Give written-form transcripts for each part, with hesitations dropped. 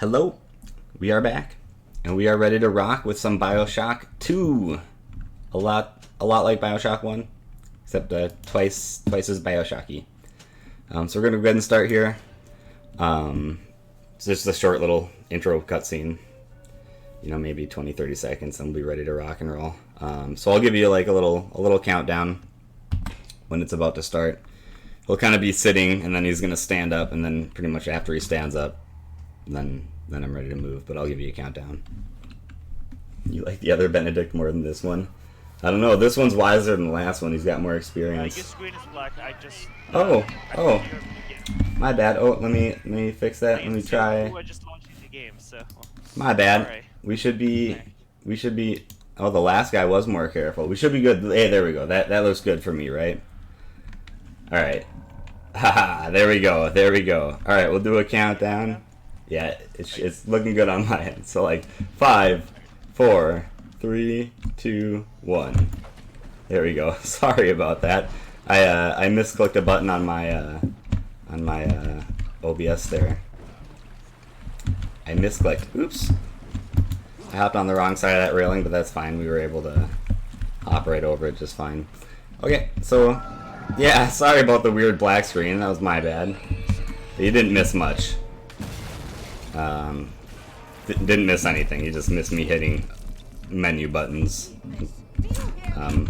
Hello, we are back, and we are ready to rock with some Bioshock 2. A lot like Bioshock 1, except twice as Bioshocky. So we're gonna go ahead and start here. It's just a short little intro cutscene, maybe 20-30 seconds, and we'll be ready to rock and roll. So I'll give you like a little countdown when it's about to start. He'll kind of be sitting, and then he's gonna stand up, and then pretty much after he stands up, then I'm ready to move. But I'll give you a countdown. You like the other Benedict more than this one? I don't know. This one's wiser than the last one. He's got more experience. Your screen is black. I just. Oh. My bad. Oh, let me fix that. Let me try. I just launched the game, so. My bad. Sorry. We should be. Oh, the last guy was more careful. We should be good. Hey, there we go. That looks good for me, right? All right. Haha. There we go. All right. We'll do a countdown. Yeah, it's looking good on my end. So like 5, 4, 3, 2, 1. There we go. Sorry about that. I misclicked a button on my OBS there. I misclicked. Oops. I hopped on the wrong side of that railing, but that's fine. We were able to hop right over it just fine. Okay, so yeah, sorry about the weird black screen. That was my bad. But you didn't miss much. Didn't miss anything. You just missed me hitting menu buttons. But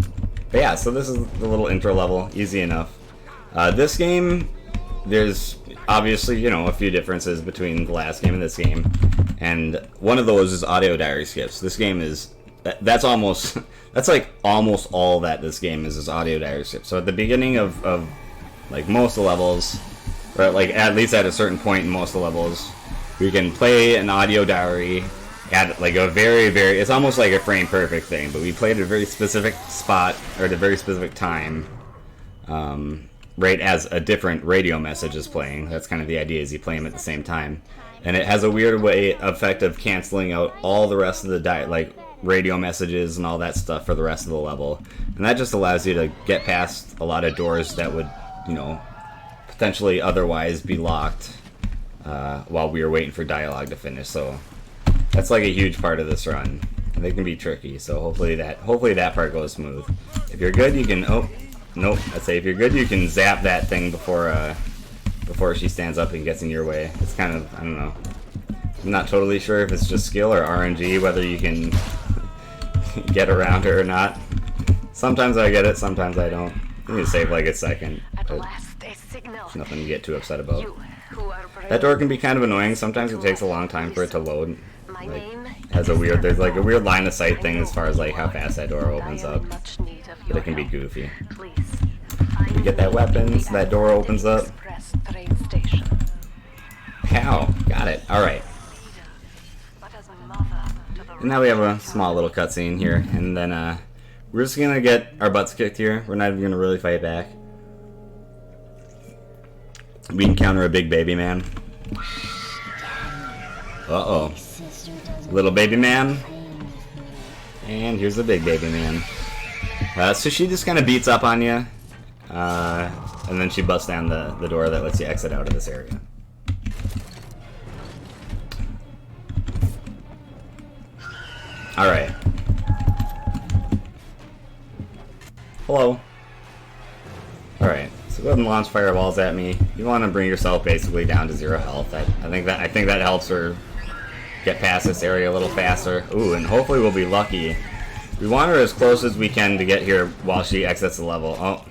yeah, so this is the little intro level. Easy enough. This game, there's obviously, a few differences between the last game and this game. And one of those is audio diary skips. This game is, that's like almost all that this game is audio diary skips. So at the beginning of like most of the levels, or like at least at a certain point in most of the levels, we can play an audio diary at like a very, it's almost like a frame perfect thing, but we played at a very specific spot or at a very specific time, right as a different radio message is playing. That's kind of the idea, is you play them at the same time. And it has a weird effect of canceling out all the rest of the like radio messages and all that stuff for the rest of the level. And that just allows you to get past a lot of doors that would, potentially otherwise be locked while we were waiting for dialogue to finish. So that's like a huge part of this run. And they can be tricky, so hopefully that part goes smooth. If you're good, you can I'd say if you're good, you can zap that thing before she stands up and gets in your way. It's kind of, I don't know. I'm not totally sure if it's just skill or RNG, whether you can get around her or not. Sometimes I get it, sometimes I don't. I'm gonna save like a second. There's nothing to get too upset about. That door can be kind of annoying. Sometimes it takes a long time for it to load. There's like a weird line of sight thing as far as like how fast that door opens up. But it can be goofy. You get that weapon, so that door opens up. Pow! Got it. Alright. And now we have a small little cutscene here, and then we're just gonna get our butts kicked here. We're not even gonna really fight back. We encounter a big baby man. Uh-oh. Little baby man. And here's the big baby man. So she just kind of beats up on you. And then she busts down the door that lets you exit out of this area. Alright. Hello. Alright, so go ahead and launch fireballs at me. You want to bring yourself basically down to 0 health. I think that helps her get past this area a little faster. Ooh, and hopefully we'll be lucky. We want her as close as we can to get here while she exits the level. Oh.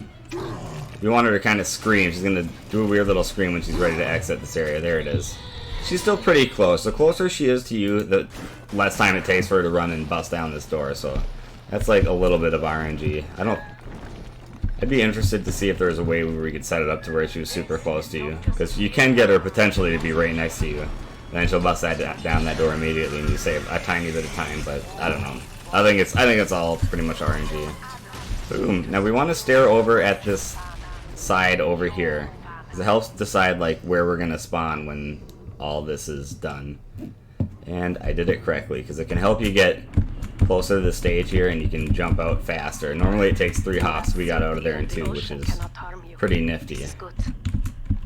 We want her to kind of scream. She's going to do a weird little scream when she's ready to exit this area. There it is. She's still pretty close. The closer she is to you, the less time it takes for her to run and bust down this door. So that's like a little bit of RNG. I'd be interested to see if there's a way where we could set it up to where she was super close to you. Because you can get her potentially to be right next to you. Then she'll bust down that door immediately and you save a tiny bit of time, but I don't know. I think it's all pretty much RNG. Boom. Now we want to stare over at this side over here. Because it helps decide like where we're going to spawn when all this is done. And I did it correctly because it can help you get closer to the stage here and you can jump out faster. Normally it takes 3 hops. We got out of there in 2, which is pretty nifty.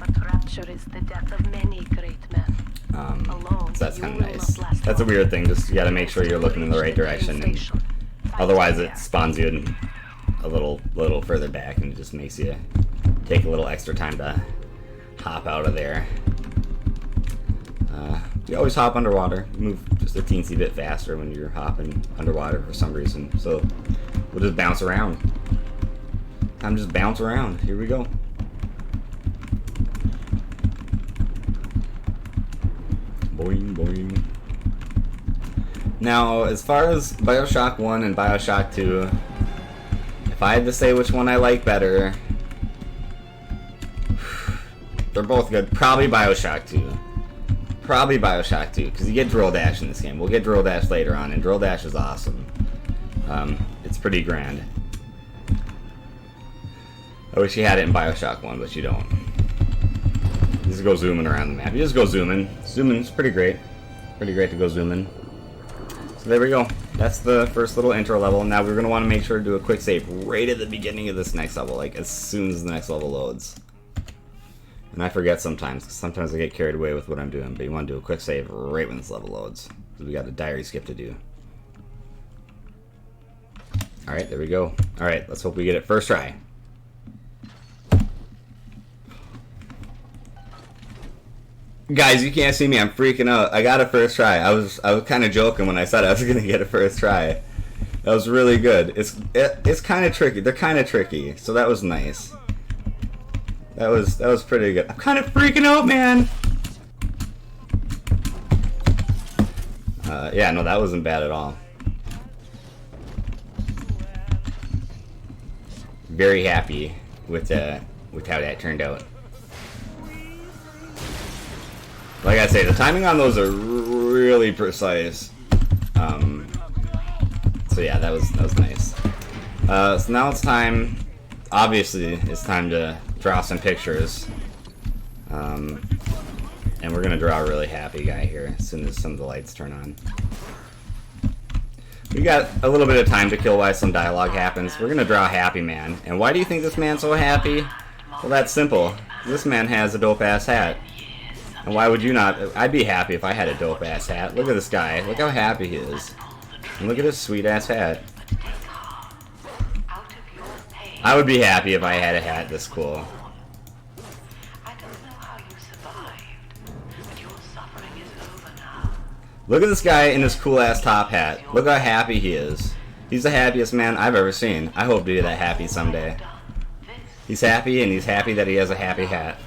But rapture is the death of many great men. So that's kind of nice. That's a weird thing, just you gotta make sure you're looking in the right direction, and otherwise it spawns you in a little further back, and it just makes you take a little extra time to hop out of there. You always hop underwater. You move just a teensy bit faster when you're hopping underwater for some reason. So we'll just bounce around. Time to just bounce around. Here we go. Boing, boing. Now, as far as Bioshock 1 and Bioshock 2, if I had to say which one I like better, they're both good. Probably Bioshock 2. Probably Bioshock 2, because you get Drill Dash in this game. We'll get Drill Dash later on, and Drill Dash is awesome. It's pretty grand. I wish you had it in Bioshock 1, but you don't. You just go zooming around the map. You just go zooming. Zooming's pretty great. Pretty great to go zooming. So there we go. That's the first little intro level. Now we're going to want to make sure to do a quick save right at the beginning of this next level, like as soon as the next level loads. And I forget sometimes, because sometimes I get carried away with what I'm doing, but you want to do a quick save right when this level loads, because we got a diary skip to do. Alright, there we go. Alright, let's hope we get it first try. Guys, you can't see me, I'm freaking out. I got a first try. I was kind of joking when I said I was going to get a first try. That was really good. It's kind of tricky. They're kind of tricky, so that was nice. That was pretty good. I'm kind of freaking out, man. Yeah, no, that wasn't bad at all. Very happy with how that turned out. Like I say, the timing on those are really precise. So yeah, that was nice. So now it's time. Obviously, it's time to draw some pictures. And we're gonna draw a really happy guy here as soon as some of the lights turn on. We got a little bit of time to kill while some dialogue happens. We're gonna draw a happy man. And why do you think this man's so happy? Well, that's simple. This man has a dope-ass hat. And why would you not? I'd be happy if I had a dope-ass hat. Look at this guy. Look how happy he is. And look at his sweet-ass hat. I would be happy if I had a hat this cool. Look at this guy in his cool-ass top hat. Look how happy he is. He's the happiest man I've ever seen. I hope to be that happy someday. He's happy, and he's happy that he has a happy hat.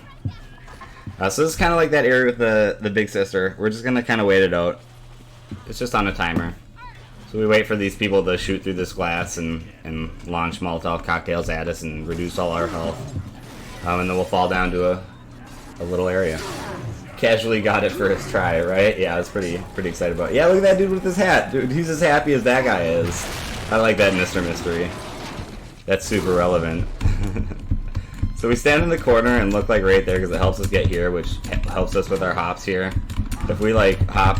So this is kind of like that area with the big sister. We're just going to kind of wait it out. It's just on a timer. So we wait for these people to shoot through this glass and launch Molotov cocktails at us and reduce all our health. And then we'll fall down to a little area. Casually got it first try, right? Yeah, I was pretty excited about it. Yeah, look at that dude with his hat. Dude, he's as happy as that guy is. I like that Mr. Mystery. That's super relevant. So we stand in the corner and look like right there because it helps us get here, which helps us with our hops here. If we like hop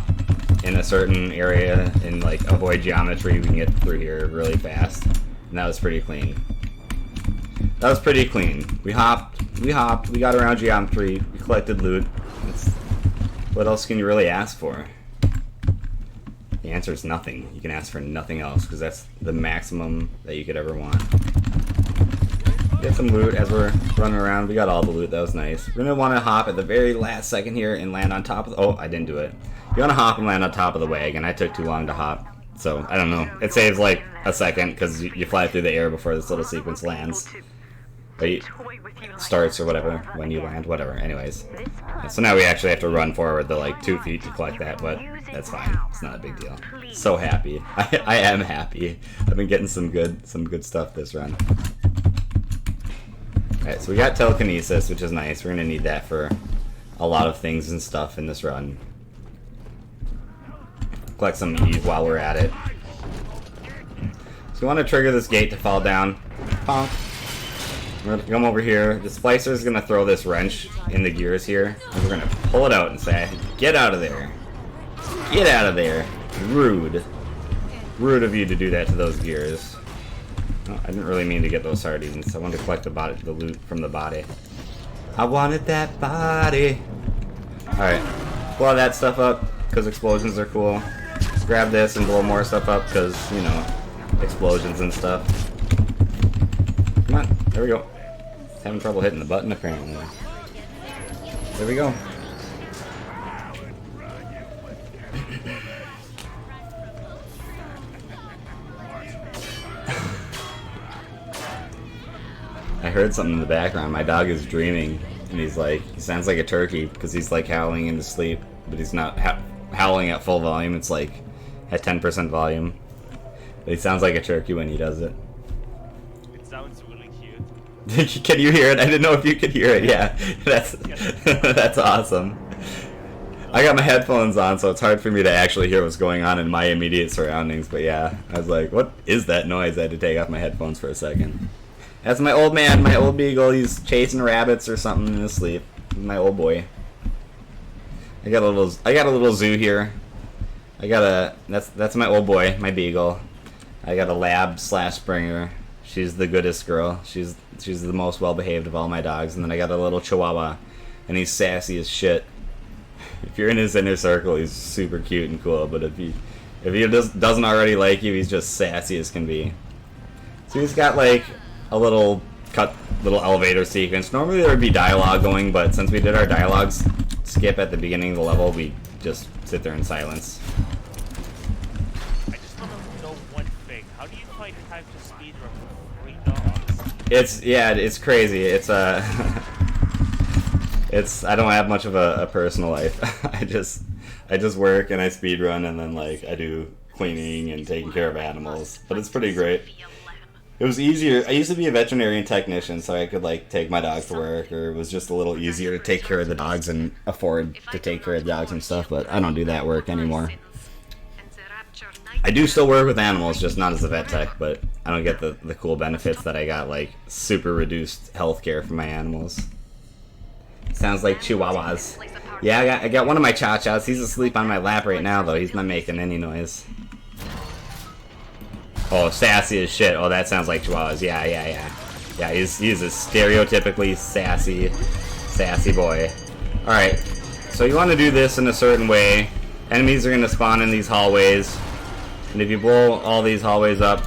in a certain area and like avoid geometry, we can get through here really fast. And that was pretty clean. That was pretty clean. We hopped, we got around geometry, we collected loot. What else can you really ask for? The answer is nothing. You can ask for nothing else because that's the maximum that you could ever want. Get some loot as we're running around. We got all the loot. That was nice. We're going to want to hop at the very last second here and land on top of the... Oh, I didn't do it. You want to hop and land on top of the wagon. I took too long to hop. So, I don't know. It saves like a second because you fly through the air before this little sequence lands. But it starts or whatever when you land. Whatever. Anyways. Yeah, so now we actually have to run forward the like 2 feet to collect that, but that's fine. It's not a big deal. So happy. I am happy. I've been getting some good stuff this run. Alright, so we got telekinesis, which is nice. We're going to need that for a lot of things and stuff in this run. Collect some Eve while we're at it. So we want to trigger this gate to fall down. Bonk. We're going to come over here. The splicer is going to throw this wrench in the gears here. And we're going to pull it out and say, get out of there. Get out of there. Rude. Rude of you to do that to those gears. Oh, I didn't really mean to get those sardines. I wanted to collect the loot from the body. I wanted that body. Alright, blow that stuff up, because explosions are cool. Grab this and blow more stuff up, because, you know, explosions and stuff. Come on, there we go. Having trouble hitting the button, apparently. There we go. I heard something in the background. My dog is dreaming, and he's like, he sounds like a turkey because he's like howling in his sleep, but he's not howling at full volume. It's like at 10% volume. But he sounds like a turkey when he does it. It sounds really cute. Can you hear it? I didn't know if you could hear it. Yeah, that's that's awesome. I got my headphones on, so it's hard for me to actually hear what's going on in my immediate surroundings. But yeah, I was like, what is that noise? I had to take off my headphones for a second. That's my old man, my old beagle. He's chasing rabbits or something in his sleep. My old boy. I got a little zoo here. That's my old boy, my beagle. I got a lab / Springer. She's the goodest girl. She's the most well behaved of all my dogs. And then I got a little Chihuahua, and he's sassy as shit. If you're in his inner circle, he's super cute and cool. But if he just doesn't already like you, he's just sassy as can be. So he's got like a little elevator sequence. Normally there would be dialogue going, but since we did our dialogues skip at the beginning of the level, we just sit there in silence. I just want to know one thing. How do you find time to speedrun with 3 dogs? It's crazy. It's I don't have much of a personal life. I just work and I speedrun, and then like I do cleaning and taking care of animals. But it's pretty great. It was easier. I used to be a veterinarian technician, so I could like take my dogs to work, or it was just a little easier to take care of the dogs and afford to take care of the dogs and stuff, but I don't do that work anymore. I do still work with animals, just not as a vet tech, but I don't get the cool benefits that I got, like super reduced health care for my animals. Sounds like chihuahuas. Yeah, I got one of my cha-chas. He's asleep on my lap right now, though. He's not making any noise. Oh, sassy as shit. Oh, that sounds like chihuahuas. Yeah. Yeah, he's a stereotypically sassy boy. Alright, so you want to do this in a certain way. Enemies are going to spawn in these hallways. And if you blow all these hallways up,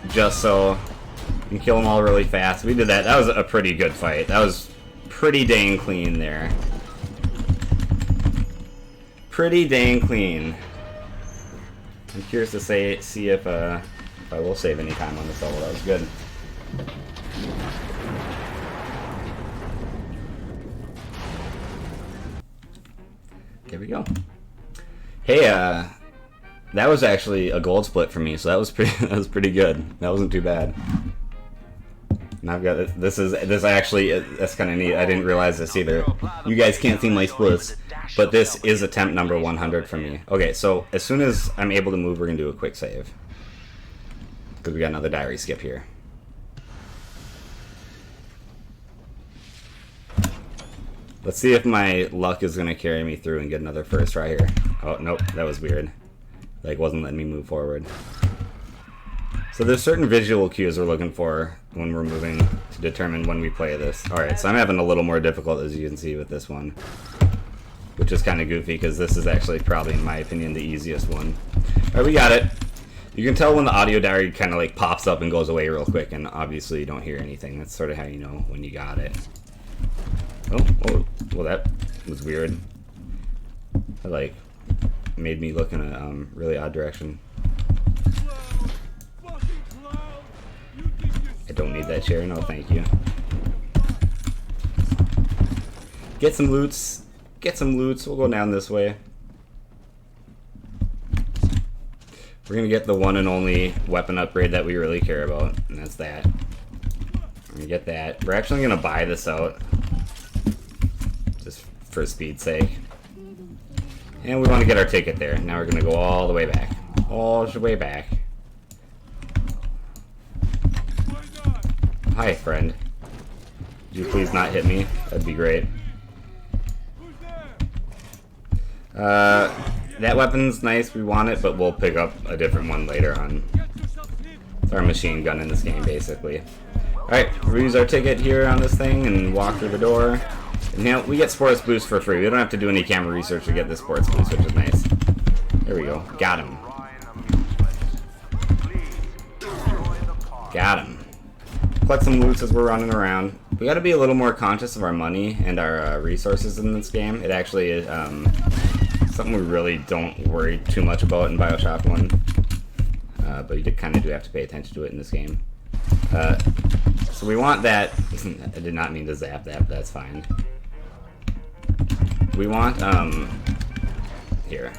just so, you can kill them all really fast. We did that. That was a pretty good fight. That was pretty dang clean there. Pretty dang clean. I'm curious to see if I will save any time on this level. That was good. There we go. Hey, that was actually a gold split for me, so that was pretty good. That wasn't too bad. And I've got this actually that's kind of neat. I didn't realize this either. You guys can't see my splits, but this is attempt number 100 for me. Okay, so as soon as I'm able to move, we're gonna do a quick save. Because we got another diary skip here. Let's see if my luck is going to carry me through and get another first right here. Oh, nope, that was weird. Like, wasn't letting me move forward. So there's certain visual cues we're looking for when we're moving to determine when we play this. Alright, so I'm having a little more difficult, as you can see, with this one. Which is kind of goofy, because this is actually probably, in my opinion, the easiest one. Alright, we got it. You can tell when the audio diary kind of like pops up and goes away real quick, and obviously you don't hear anything. That's sort of how you know when you got it. Oh, well that was weird. That like made me look in a really odd direction. I don't need that chair, no thank you. Get some loots. We'll go down this way. We're gonna get the one and only weapon upgrade that we really care about, and that's that. We're gonna get that. We're actually gonna buy this out, just for speed's sake. And we want to get our ticket there. Now we're gonna go all the way back. All the way back. Hi, friend. Would you please not hit me? That'd be great. That weapon's nice, we want it, but we'll pick up a different one later on. It's our machine gun in this game, basically. Alright, we'll use our ticket here on this thing and walk through the door. And, you know, we get sports boost for free. We don't have to do any camera research to get this sports boost, which is nice. There we go. Got him. Got him. Collect some loot as we're running around. We gotta be a little more conscious of our money and our resources in this game. It actually is something we really don't worry too much about in Bioshock 1. But you kind of do have to pay attention to it in this game. So we want that. I did not mean to zap that, but that's fine. We want, here.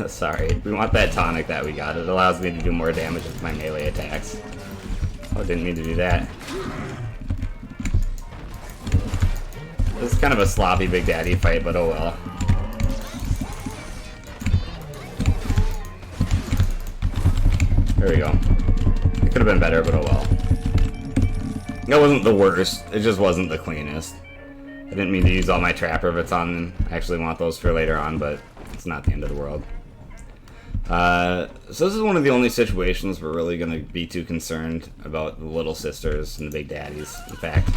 Sorry. We want that tonic that we got. It allows me to do more damage with my melee attacks. Oh, didn't mean to do that. This is kind of a sloppy Big Daddy fight, but oh well. There we go. It could have been better, but oh well. That wasn't the worst. It just wasn't the cleanest. I didn't mean to use all my trapper bits on them. I actually want those for later on, but it's not the end of the world. So this is one of the only situations we're really going to be too concerned about the little sisters and the big daddies. In fact,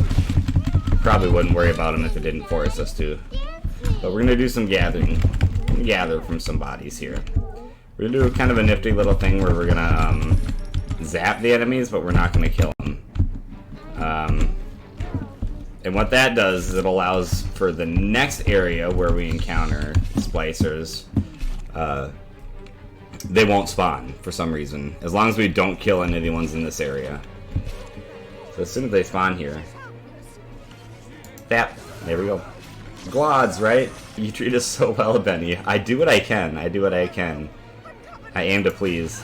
we probably wouldn't worry about them if it didn't force us to. But we're going to do some gathering. We're going to gather from some bodies here. We're going to do kind of a nifty little thing where we're going to zap the enemies, but we're not going to kill them. And what that does is it allows for the next area where we encounter splicers, they won't spawn for some reason, as long as we don't kill any of the ones in this area. So as soon as they spawn here, there we go. Glods, right? You treat us so well, Benny. I do what I can. I do what I can. I aim to please.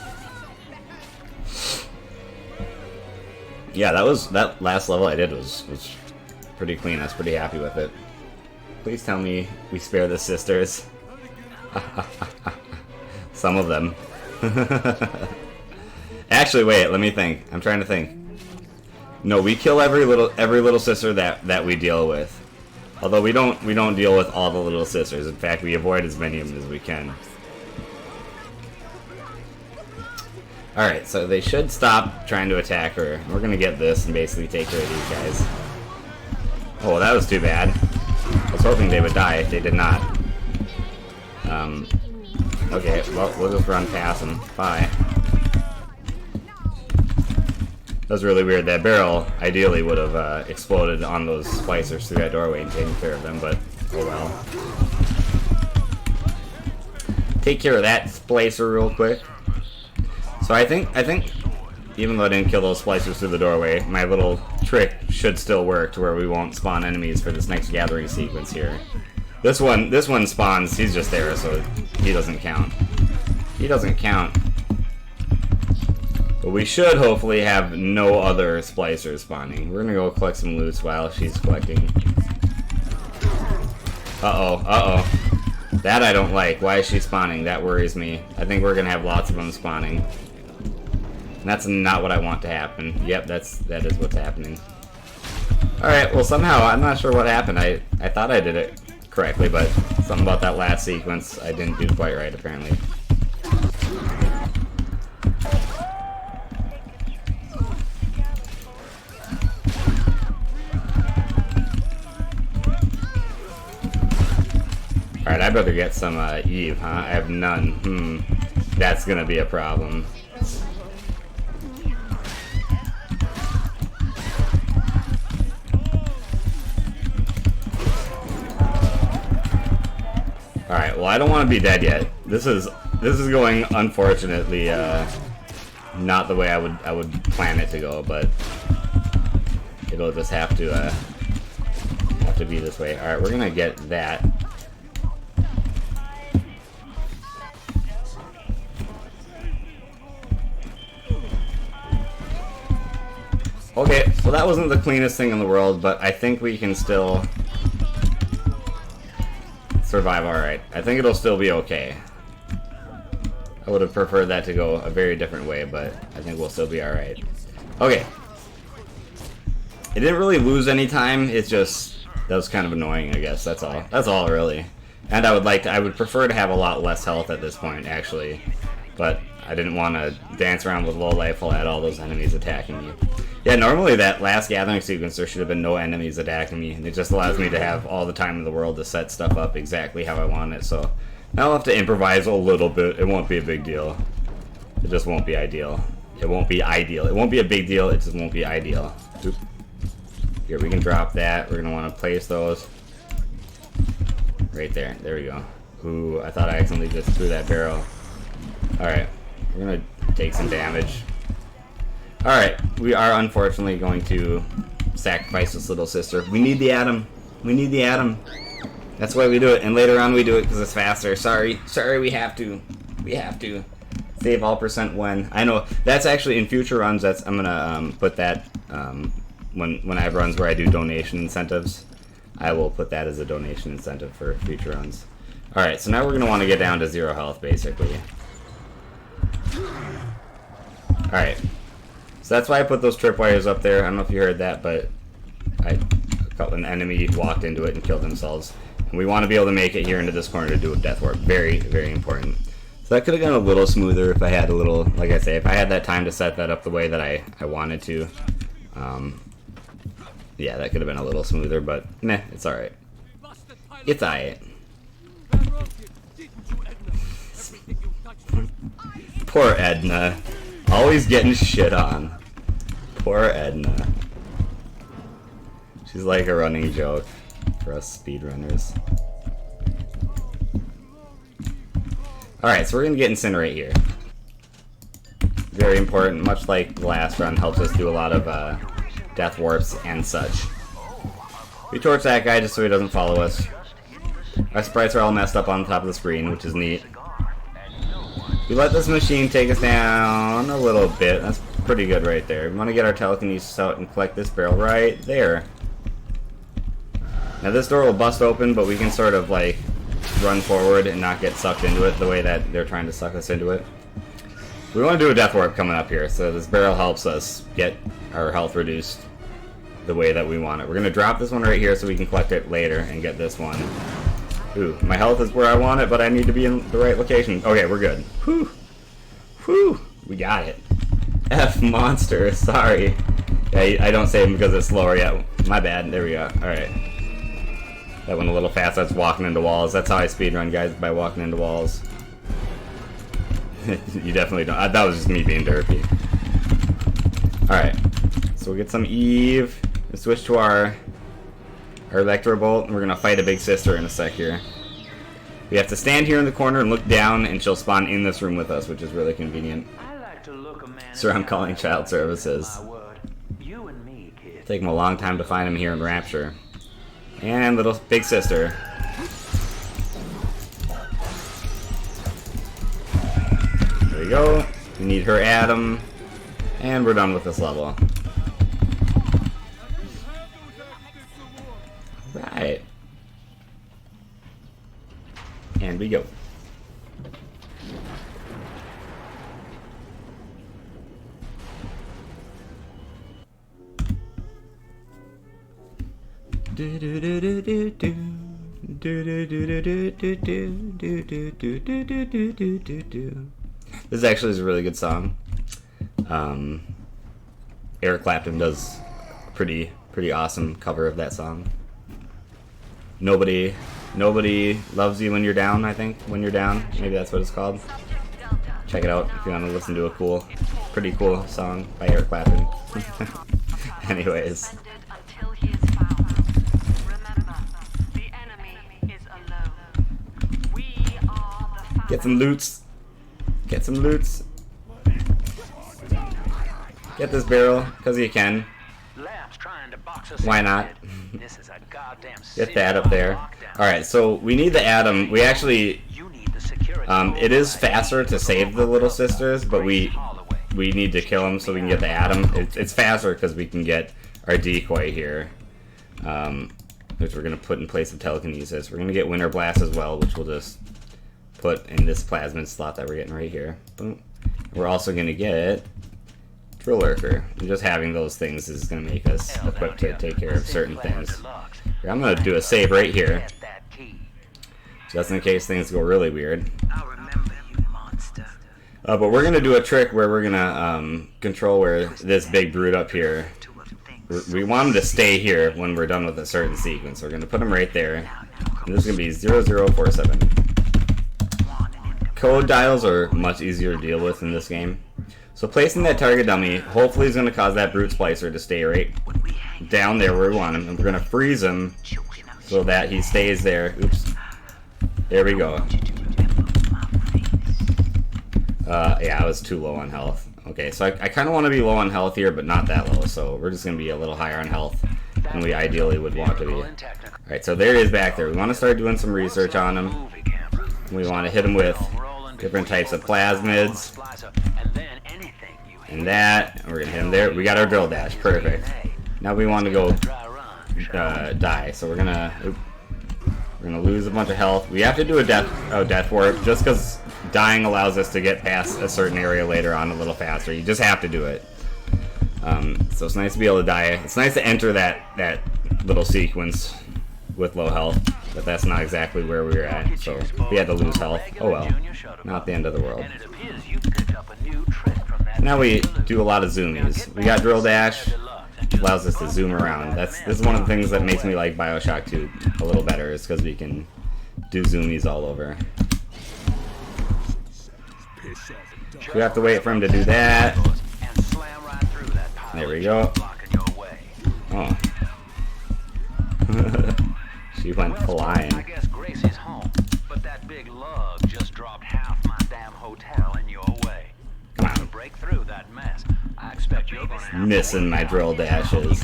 Yeah, that last level I did was pretty clean. I was pretty happy with it. Please tell me we spare the sisters. Some of them. Actually, wait. Let me think. I'm trying to think. No, we kill every little sister that we deal with. Although we don't deal with all the little sisters. In fact, we avoid as many of them as we can. All right, so they should stop trying to attack her. We're gonna get this and basically take care of these guys. Oh, that was too bad. I was hoping they would die. They did not. Okay, well, we'll just run past them. Bye. That was really weird. That barrel ideally would have exploded on those splicers through that doorway and taken care of them, but oh well. Take care of that splicer real quick. So I think even though I didn't kill those splicers through the doorway, my little trick should still work to where we won't spawn enemies for this next gathering sequence here. This one spawns, he's just there, so he doesn't count. He doesn't count. But we should hopefully have no other splicers spawning. We're gonna go collect some loot while she's collecting. Uh-oh. That I don't like. Why is she spawning? That worries me. I think we're gonna have lots of them spawning. And that's not what I want to happen. Yep, that is what's happening. Alright, well somehow, I'm not sure what happened. I thought I did it correctly, but something about that last sequence I didn't do quite right, apparently. Alright, I better get some Eve, huh? I have none. That's gonna be a problem. Alright, well I don't want to be dead yet. This is going unfortunately not the way I would plan it to go, but it'll just have to be this way. Alright, we're gonna get that. Okay, so that wasn't the cleanest thing in the world, but I think we can still survive alright. I think it'll still be okay. I would have preferred that to go a very different way, but I think we'll still be alright. Okay. It didn't really lose any time, it's just, that was kind of annoying, I guess, that's all. That's all, really. And I would prefer to have a lot less health at this point, actually. But I didn't want to dance around with low life while I had all those enemies attacking me. Yeah, normally that last gathering sequence there should have been no enemies attacking me, and it just allows me to have all the time in the world to set stuff up exactly how I want it, so now I'll have to improvise a little bit. It won't be a big deal. It just won't be ideal. It won't be ideal. It won't be a big deal, it just won't be ideal. Oop. Here, we can drop that. We're going to want to place those right there. There we go. Ooh, I thought I accidentally just threw that barrel. Alright, we're going to take some damage. Alright, we are unfortunately going to sacrifice this little sister. We need the atom. We need the atom. That's why we do it. And later on we do it because it's faster. Sorry. Sorry, we have to. We have to. Save all percent when. I know. That's actually in future runs. That's I'm going to put that when I have runs where I do donation incentives. I will put that as a donation incentive for future runs. Alright, so now we're going to want to get down to 0 health, basically. Alright. So that's why I put those tripwires up there. I don't know if you heard that, but an enemy walked into it and killed themselves. And we want to be able to make it here into this corner to do a death warp. Very, very important. So that could have gone a little smoother if I had a little, like I say, if I had that time to set that up the way that I wanted to. Yeah, that could have been a little smoother, but meh, it's alright. It's alright. Poor Edna. Always getting shit on. Poor Edna. She's like a running joke for us speedrunners. Alright, so we're gonna get Incinerate here. Very important, much like the last run, helps us do a lot of death warps and such. We torch that guy just so he doesn't follow us. Our sprites are all messed up on the top of the screen, which is neat. We let this machine take us down a little bit. That's pretty good right there. We want to get our telekinesis out and collect this barrel right there. Now this door will bust open, but we can sort of like run forward and not get sucked into it the way that they're trying to suck us into it. We want to do a death warp coming up here, so this barrel helps us get our health reduced the way that we want it. We're going to drop this one right here so we can collect it later and get this one. Ooh, my health is where I want it, but I need to be in the right location. Okay, we're good. Whew. Whew. We got it. F monster, sorry. Yeah, I don't save him because it's slower yet. My bad. There we go. Alright. That went a little fast. That's walking into walls. That's how I speedrun, guys, by walking into walls. You definitely don't. That was just me being derpy. Alright. So we'll get some Eve. We'll switch to our Electro Bolt, and we're gonna fight a big sister in a sec here. We have to stand here in the corner and look down, and she'll spawn in this room with us, which is really convenient. Sir, I'm calling child services. Take him a long time to find him here in Rapture. And little big sister. There we go. We need her atom, and we're done with this level. Right. And we go. This actually is a really good song. Eric Clapton does a pretty awesome cover of that song. Nobody loves you when you're down, I think. When you're down. Maybe that's what it's called. Check it out if you want to listen to a pretty cool song by Eric Clapton. Anyways. Get some loots. Get some loots. Get this barrel, because you can. Why not? Get that up there. Alright, so we need the atom. We actually... it is faster to save the little sisters, but we need to kill them so we can get the atom. It's faster because we can get our decoy here, which we're going to put in place of telekinesis. We're going to get Winter Blast as well, which we'll just put in this plasmid slot that we're getting right here. Boom. We're also going to get Drill Lurker. And just having those things is going to make us equipped to take care of certain things. Here, I'm going to do a save right here, just in case things go really weird. But we're gonna do a trick where we're gonna control where this big brute up here. We want him to stay here when we're done with a certain sequence. We're gonna put him right there. And this is gonna be 0047. Code dials are much easier to deal with in this game. So placing that target dummy hopefully is gonna cause that brute splicer to stay right down there where we want him, and we're gonna freeze him so that he stays there. Oops. There we go. Yeah, I was too low on health. Okay, so I kind of want to be low on health here, but not that low, so we're just going to be a little higher on health than we ideally would want to be. Alright, so there he is back there. We want to start doing some research on him. We want to hit him with different types of plasmids. And that, and we're going to hit him there. We got our drill dash, perfect. Now we want to go die, so we're going to lose a bunch of health. We have to do a death warp, just because dying allows us to get past a certain area later on a little faster. You just have to do it. So it's nice to be able to die. It's nice to enter that little sequence with low health, but that's not exactly where we were at. So we had to lose health. Oh well, not the end of the world. Now we do a lot of zoomies. We got drill dash. Allows us to zoom around. This is one of the things that makes me like Bioshock 2 a little better, is because we can do zoomies all over. We have to wait for him to do that. There we go. Oh. She went flying. Come on. Missing my drill dashes.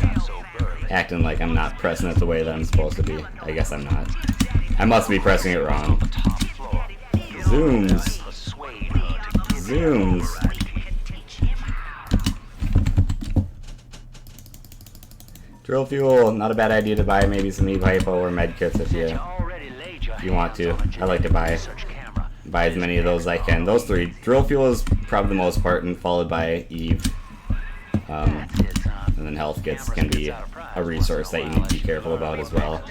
Acting like I'm not pressing it the way that I'm supposed to be. I guess I'm not. I must be pressing it wrong. Zooms. Zooms. Drill fuel, not a bad idea to buy maybe some E-Hypo or medkits if you want to. I like to buy as many of those as I can. Those three. Drill fuel is probably the most important, followed by Eve. And then health kits can be a resource that you need to be careful about as well.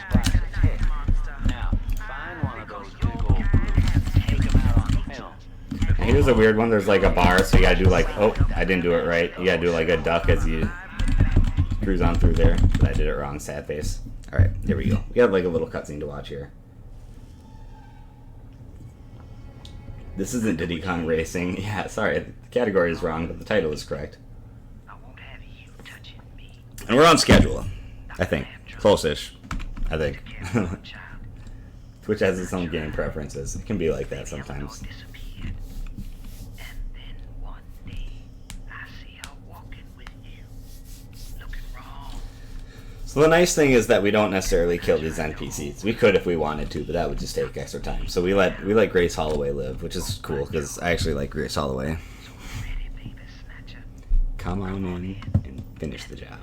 And here's a weird one. There's like a bar, so you gotta do like, oh, I didn't do it right. You gotta do like a duck as you cruise on through there. But I did it wrong, sad face. Alright, there we go. We have like a little cutscene to watch here. This isn't Diddy Kong Racing. Yeah, sorry, the category is wrong, but the title is correct. And we're on schedule, I think. Close-ish, I think. Twitch has its own game preferences. It can be like that sometimes. So the nice thing is that we don't necessarily kill these NPCs. We could if we wanted to, but that would just take extra time. So we let Grace Holloway live, which is cool because I actually like Grace Holloway. Come on in and finish the job.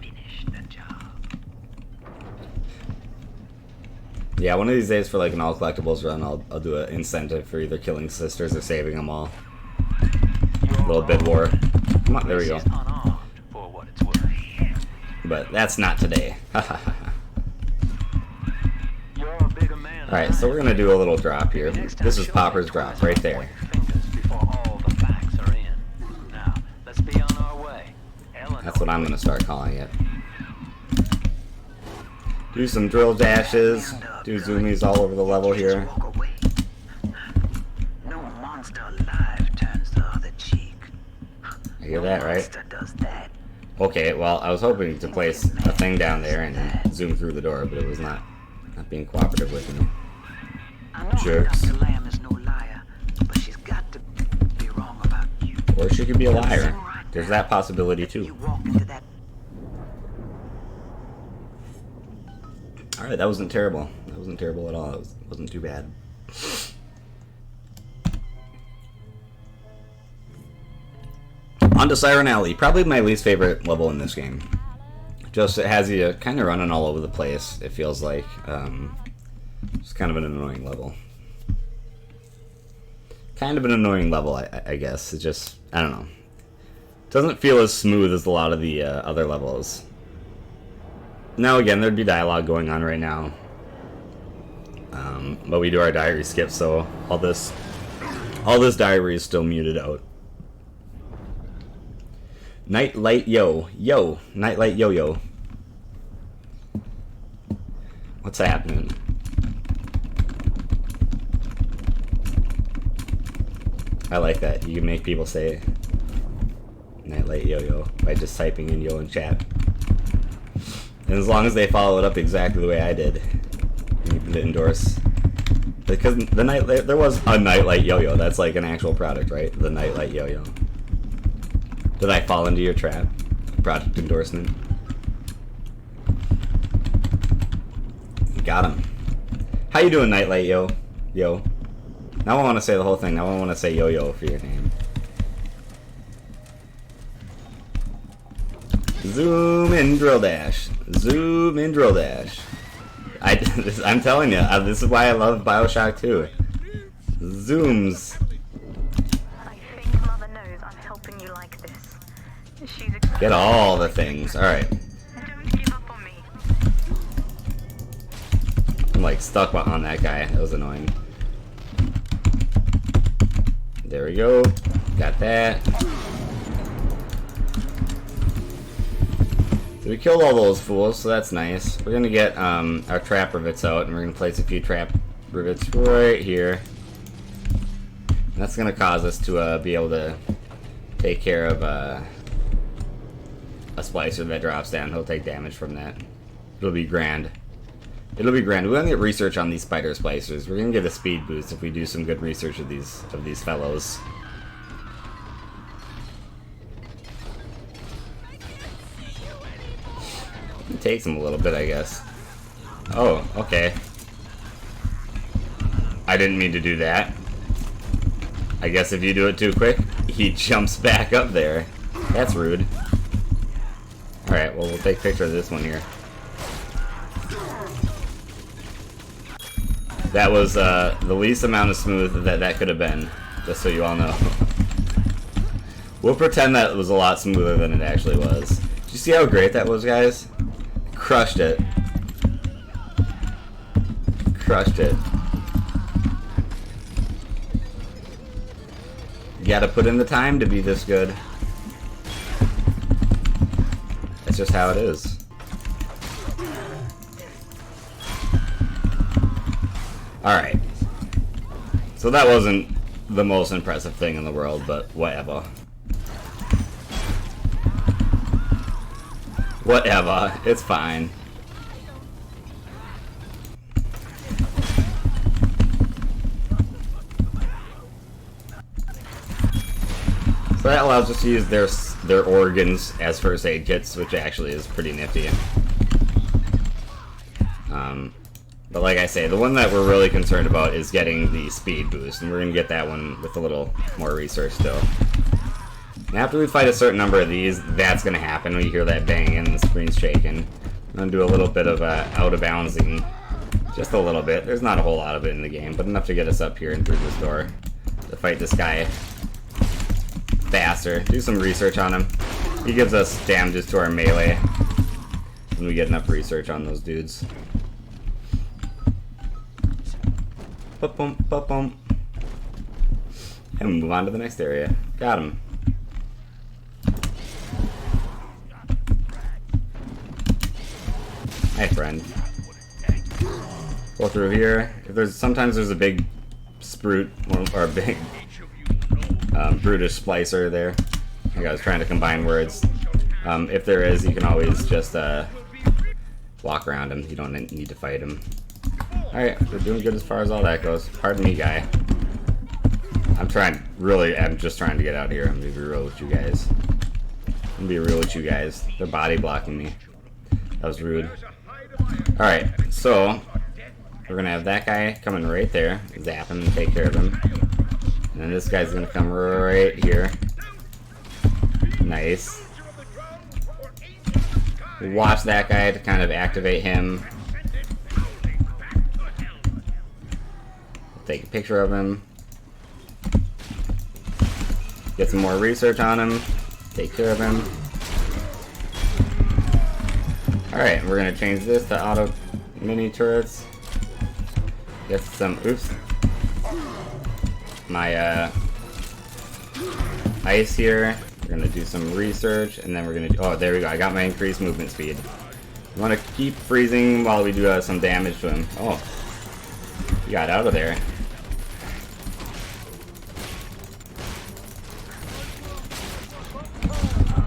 Yeah, one of these days for like an all collectibles run, I'll do an incentive for either killing sisters or saving them all. A little bid war. Come on, there we go. But that's not today. Alright, so we're gonna do a little drop here. This is Popper's drop right there. That's what I'm gonna start calling it. Do some drill dashes, do zoomies all over the level here. I hear that, right? Okay, well, I was hoping to place a thing down there and zoom through the door, but it was not being cooperative with me. Jerks. Or she could be a liar. There's that possibility, too. Alright, that wasn't terrible. That wasn't terrible at all. It wasn't too bad. On to Siren Alley. Probably my least favorite level in this game. Just, it has you kind of running all over the place, it feels like. It's kind of an annoying level. Kind of an annoying level, I guess. It just, I don't know. It doesn't feel as smooth as a lot of the other levels. Now again, there'd be dialogue going on right now. But we do our diary skip, so all this diary is still muted out. Nightlight yo. Nightlight yo. What's happening? I like that. You can make people say Nightlight yo by just typing in yo in chat. And as long as they follow it up exactly the way I did, you can endorse. Because the Nightlight, there was a Nightlight yo. That's like an actual product, right? The Nightlight yo. Did I fall into your trap? Product endorsement. Got him. How you doing, Nightlight yo? Now I want to say the whole thing. Now I want to say yo for your name. Zoom in, drill dash. Zoom in, drill dash. I'm telling you, this is why I love Bioshock 2. Zooms. I think Mother knows I'm helping you like this. She's excited. Get all the things. Alright. Don't give up on me. I'm like stuck on that guy. That was annoying. There we go. Got that. So we killed all those fools, so that's nice. We're gonna get our trap rivets out, and we're gonna place a few trap rivets right here. And that's gonna cause us to be able to take care of a splicer that drops down. He'll take damage from that. It'll be grand. It'll be grand. We're gonna get research on these spider splicers. We're gonna get a speed boost if we do some good research of these fellows. It takes him a little bit, I guess. Oh, okay. I didn't mean to do that. I guess if you do it too quick, he jumps back up there. That's rude. Alright, well, we'll take a picture of this one here. That was the least amount of smooth that could have been, just so you all know. We'll pretend that it was a lot smoother than it actually was. Did you see how great that was, guys? Crushed it. Crushed it. You gotta put in the time to be this good. That's just how it is. Alright. So that wasn't the most impressive thing in the world, but whatever. Whatever. It's fine. So that allows us to use their organs as first aid kits, which actually is pretty nifty. But like I say, the one that we're really concerned about is getting the speed boost, and we're going to get that one with a little more research still. And after we fight a certain number of these, that's going to happen when you hear that bang and the screen's shaking. I'm going to do a little bit of out of bouncing, just a little bit. There's not a whole lot of it in the game, but enough to get us up here and through this door to fight this guy faster. Do some research on him. He gives us damages to our melee when we get enough research on those dudes. Ba-bum, ba-bum. And we move on to the next area. Got him. Hi, friend. Go through here. Sometimes there's a big sprute or a big brutish splicer there. I think I was trying to combine words. If there is, you can always just walk around him. You don't need to fight him. Alright, we're doing good as far as all that goes. Pardon me, guy. I'm just trying to get out of here. I'm gonna be real with you guys. They're body blocking me. That was rude. Alright, so we're gonna have that guy coming right there, zap him and take care of him. And then this guy's gonna come right here. Nice. Watch that guy to kind of activate him. Take a picture of him. Get some more research on him. Take care of him. Alright, we're gonna change this to auto mini turrets. Get some, oops. My ice here. We're gonna do some research, and then we're gonna. Oh, there we go. I got my increased movement speed. We want to keep freezing while we do some damage to him. Oh, he got out of there.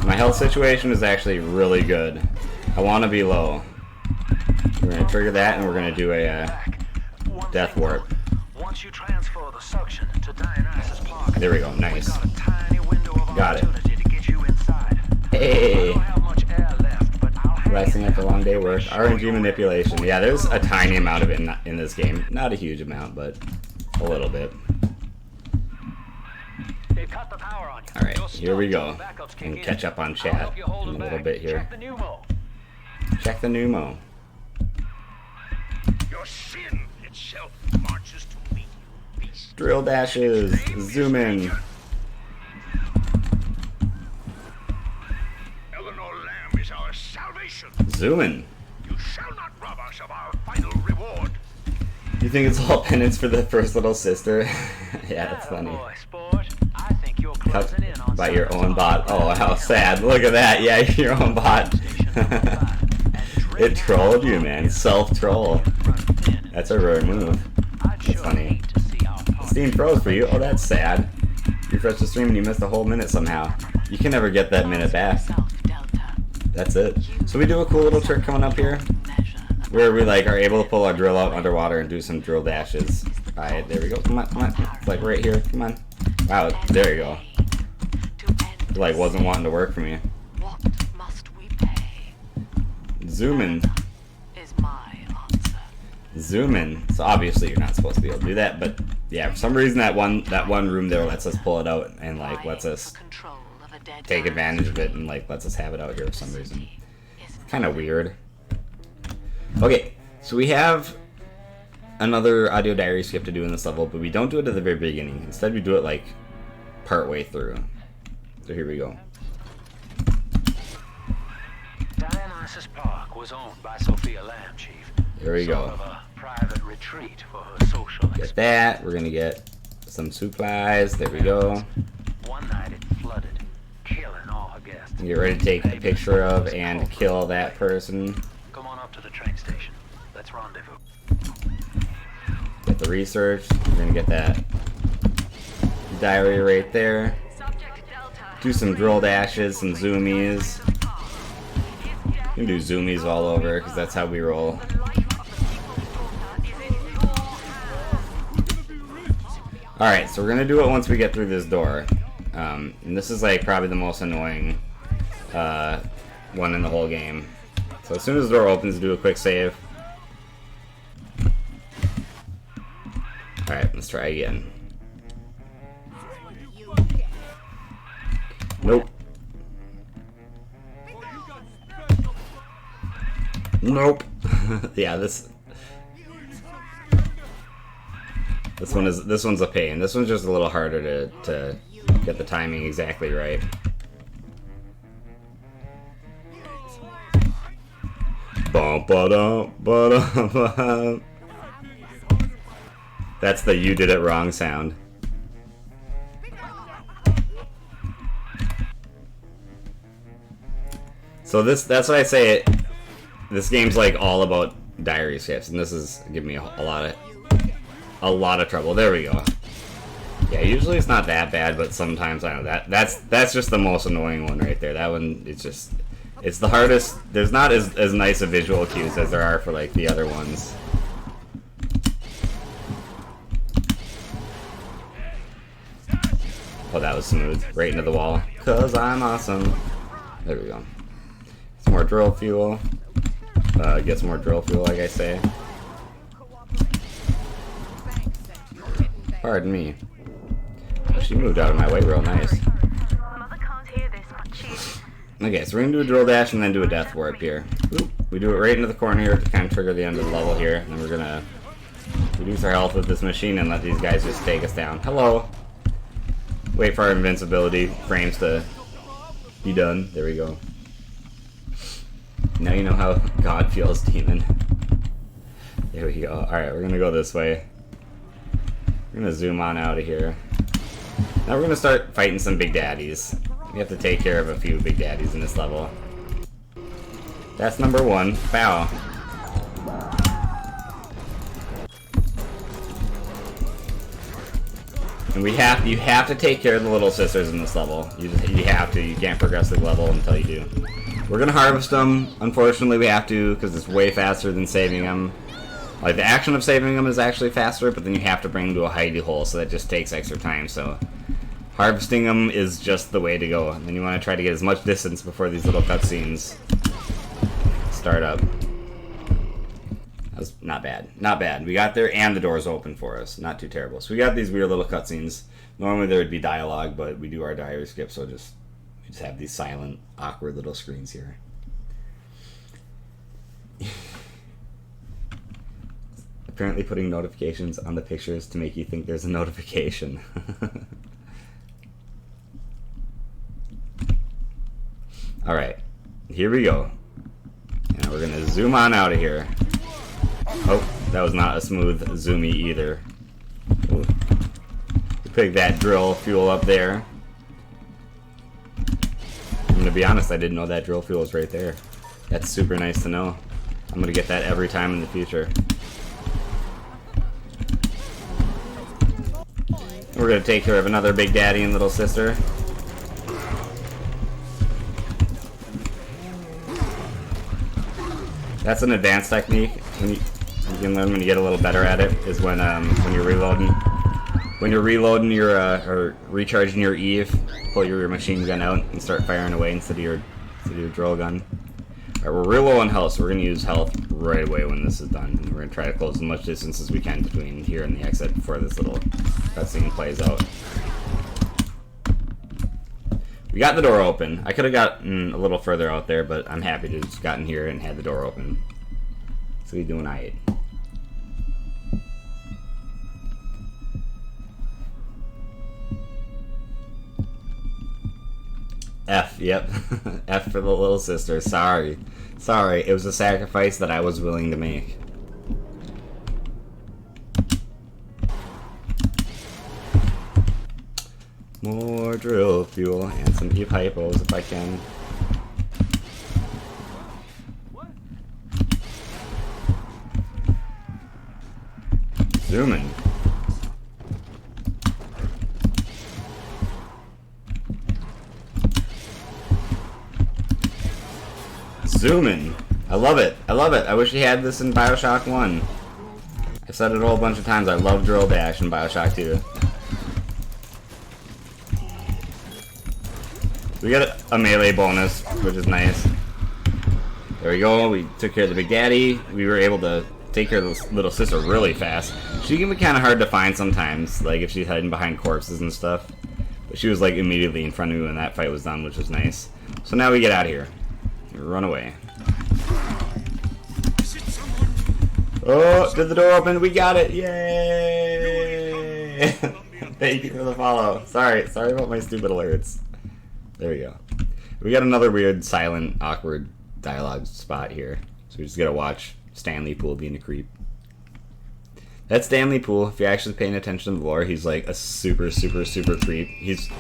My health situation is actually really good. I want to be low. We're gonna trigger that, and we're gonna do a death warp. Once you transfer the suction to Dionysus Park, there we go. Nice. got a tiny window of Got it. opportunity to get you inside. Hey. I don't have much air left, but I'll hang Lasting in after a there. long day work. RNG manipulation. Yeah, there's a tiny amount of it in this game. Not a huge amount, but a little bit. They've cut the power on you. Alright, You're here we go. stuck. Backups kick And in. catch up on I'll chat help you hold in a them little back. bit here. Check the pneumo. Check the pneumo. Your sin itself marches to me, beast. Drill dashes. Zoom in. Eleanor Lamb is our salvation. Zoom in. You shall not rob us of our final reward. You think it's all penance for the first little sister? Yeah, that's funny. Boy, sport. I think you're Cut closing in on by your something. own bot. Oh, how sad. Look at that. Yeah, your own bot. It trolled you, man. Self-troll. That's a rare move. That's funny. Steam froze for you. Oh, that's sad. You refreshed the stream and you missed a whole minute somehow. You can never get that minute back. That's it. So we do a cool little trick coming up here, where we like are able to pull our drill out underwater and do some drill dashes. Alright, there we go. Come on, come on. It's like right here. Come on. Wow, there you go. It like wasn't wanting to work for me. What must we pay? Zoom in. Is my answer. Zoom in. So obviously you're not supposed to be able to do that, but yeah, for some reason that one room there lets us pull it out and like lets us Control of a dead take man's advantage of it and like lets us have it out here for some reason. Kind of weird. Okay, so we have another audio diary skip to do in this level, but we don't do it at the very beginning. Instead, we do it like part way through. So here we go. Dionysus Park was owned by Sophia Lamb, Chief. Here we Sort go. of a private retreat for her social Get that. We're gonna get some supplies. There we go. One night it flooded, killing all her guests. Get ready to take a picture of and kill that person. Come on up to the train station. Let's rendezvous. Get the research. We're gonna get that diary right there. Do some drill dashes, some zoomies. You can do zoomies all over because that's how we roll. Alright, so we're gonna do it once we get through this door. And this is like probably the most annoying one in the whole game. So as soon as the door opens, do a quick save. Alright, let's try again. Nope. Nope. Yeah, this one's a pain. This one's just a little harder to get the timing exactly right. Bum, ba-dum, ba-dum, ba-dum. That's the "you did it wrong" sound. So that's what I say. This game's like all about diary skips, and this is giving me a lot of trouble. There we go. Yeah, usually it's not that bad, but sometimes I know that's just the most annoying one right there. That one, it's the hardest. There's not as nice of visual cues as there are for like the other ones. Oh, that was smooth. Right into the wall. 'Cause I'm awesome. There we go. Some more drill fuel. Get some more drill fuel, like I say. Pardon me. Oh, she moved out of my way real nice. Mother can't hear this, but she's... Okay, so we're gonna do a drill dash and then do a death warp here. Oop. We do it right into the corner here to kind of trigger the end of the level here. And then we're gonna reduce our health with this machine and let these guys just take us down. Hello! Wait for our invincibility frames to be done. There we go. Now you know how God feels, demon. There we go. Alright, we're gonna go this way. We're gonna zoom on out of here. Now we're gonna start fighting some big daddies. We have to take care of a few big daddies in this level. That's number 1. Bow. And you have to take care of the little sisters in this level. You have to. You can't progress the level until you do. We're gonna harvest them. Unfortunately, we have to because it's way faster than saving them. Like, the action of saving them is actually faster, but then you have to bring them to a hidey hole, so that just takes extra time. So harvesting them is just the way to go. And then you want to try to get as much distance before these little cutscenes start up. That's not bad. Not bad. We got there and the door's open for us. Not too terrible. So we got these weird little cutscenes. Normally there would be dialogue, but we do our diary skip, so we just have these silent, awkward little screens here. Apparently putting notifications on the pictures to make you think there's a notification. Alright, here we go. And we're gonna zoom on out of here. Oh, that was not a smooth zoomy either. Ooh. We picked that drill fuel up there. I'm gonna be honest, I didn't know that drill fuel was right there. That's super nice to know. I'm gonna get that every time in the future. We're gonna take care of another big daddy and little sister. That's an advanced technique. You can learn when you get a little better at it. Is when you're reloading. When you're reloading your or recharging your Eve, pull your machine gun out and start firing away instead of your drill gun. Alright, we're real low on health, so we're gonna use health right away when this is done. And we're gonna try to close as much distance as we can between here and the exit before this little cutscene plays out. We got the door open. I could have gotten a little further out there, but I'm happy to just gotten here and had the door open. So we're doing alright. F, yep. F for the little sister. Sorry. Sorry, it was a sacrifice that I was willing to make. More drill fuel and some E-Hypos if I can. Zooming. Zooming. I love it. I love it. I wish he had this in Bioshock 1. I've said it a whole bunch of times. I love drill dash in Bioshock 2. We got a melee bonus, which is nice. There we go. We took care of the big daddy. We were able to take care of the little sister really fast. She can be kind of hard to find sometimes, like if she's hiding behind corpses and stuff. But she was like immediately in front of me when that fight was done, which was nice. So now we get out of here. We run away. Oh, did the door open? We got it! Yay! Thank you for the follow. Sorry about my stupid alerts. There we go. We got another weird, silent, awkward dialogue spot here. So we just gotta watch Stanley Poole being a creep. That's Stanley Poole. If you're actually paying attention to the lore, he's like a super creep. He's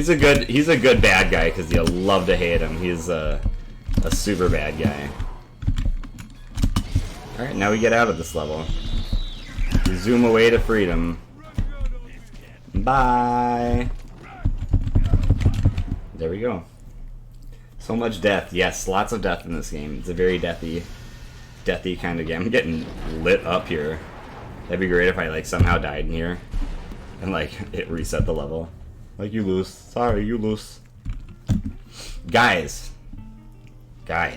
a good bad guy because you love to hate him. He's a super bad guy. Alright, now we get out of this level. We zoom away to freedom. Bye! There we go. So much death. Yes, lots of death in this game. It's a very deathy kind of game. I'm getting lit up here. That'd be great if I like somehow died in here. And like, it reset the level. Like, you lose. Sorry, you lose. Guys. That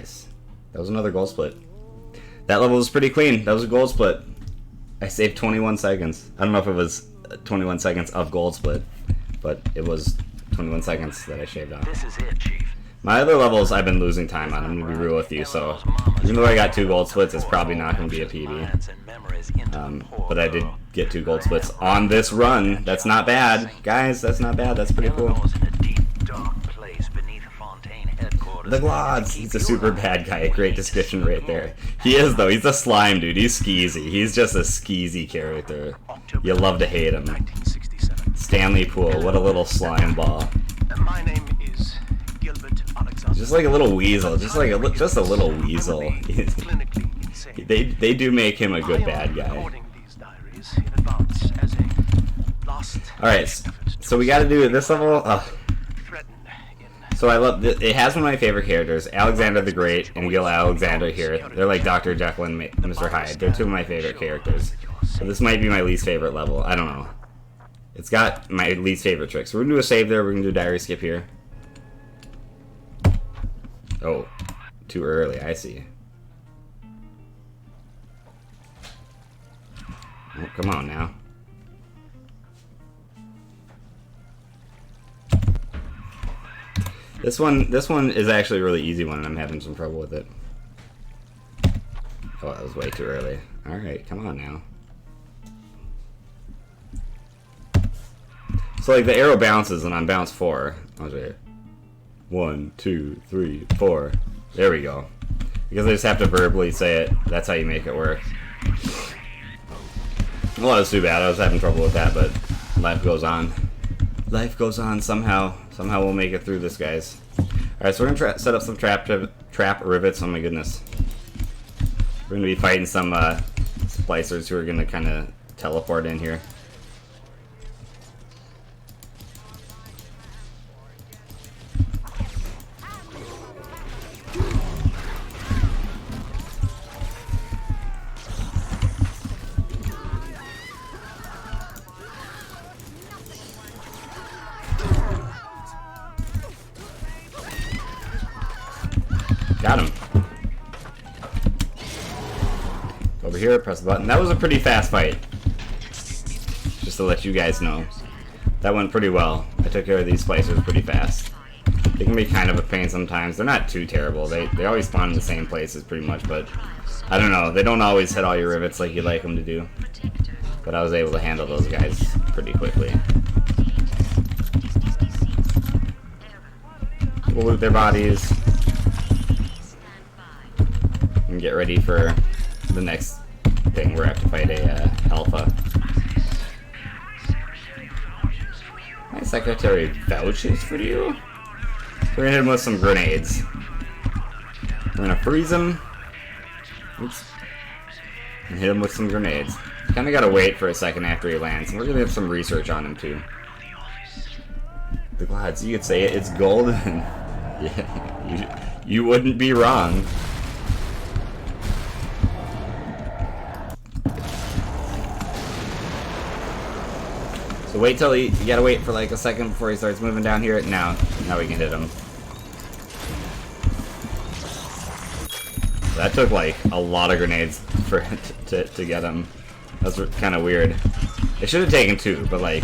was another gold split. That level was pretty clean. That was a gold split. I saved 21 seconds. I don't know if it was 21 seconds of gold split, but it was 21 seconds that I shaved off. This is it, Chief. My other levels I've been losing time on. I'm gonna be real with you, so even though I got 2 gold splits, it's probably not gonna be a PB. But I did get 2 gold splits on this run. That's not bad, guys. That's not bad. That's pretty cool. The Glods. He's a super bad guy. Great description right there. He is though. He's a slime dude. He's skeezy. He's just a skeezy character. You love to hate him. Stanley Poole. What a little slime ball. My name is Just like a little weasel, just like just a little weasel. They do make him a good bad guy. Alright, so we gotta do this level. So I love it has one of my favorite characters, Alexander the Great and Gil Alexander here. They're like Dr. Jekyll and Mr. Hyde. They're two of my favorite characters. So this might be my least favorite level. I don't know. It's got my least favorite tricks. We're gonna do a save there. We're gonna do a diary skip here. Oh, too early. I see. Oh, come on now. This one is actually a really easy one, and I'm having some trouble with it. Oh, that was way too early. All right, come on now. So like the arrow bounces, and on bounce 4. I'll show you. 1, 2, 3, 4. There we go. Because I just have to verbally say it. That's how you make it work. Well, that was too bad. I was having trouble with that, but life goes on. Life goes on somehow. Somehow we'll make it through this, guys. Alright, so we're going to set up some trap rivets. Oh my goodness. We're going to be fighting some splicers who are going to kind of teleport in here. Got him. Over here, press the button. That was a pretty fast fight. Just to let you guys know. That went pretty well. I took care of these splicers pretty fast. They can be kind of a pain sometimes. They're not too terrible. They always spawn in the same places pretty much, but I don't know. They don't always hit all your rivets like you'd like them to do. But I was able to handle those guys pretty quickly. We'll loot their bodies. And get ready for the next thing. We're going to have to fight a alpha. My secretary vouches for you? We're going to hit him with some grenades. We're going to freeze him. Oops. And hit him with some grenades. Kind of got to wait for a second after he lands. And we're going to have some research on him too. The gods, you could say it's golden. Yeah, you wouldn't be wrong. So wait till you gotta wait for like a second before he starts moving down here. Now we can hit him. That took like a lot of grenades for to get him. That's kind of weird. It should have taken 2, but like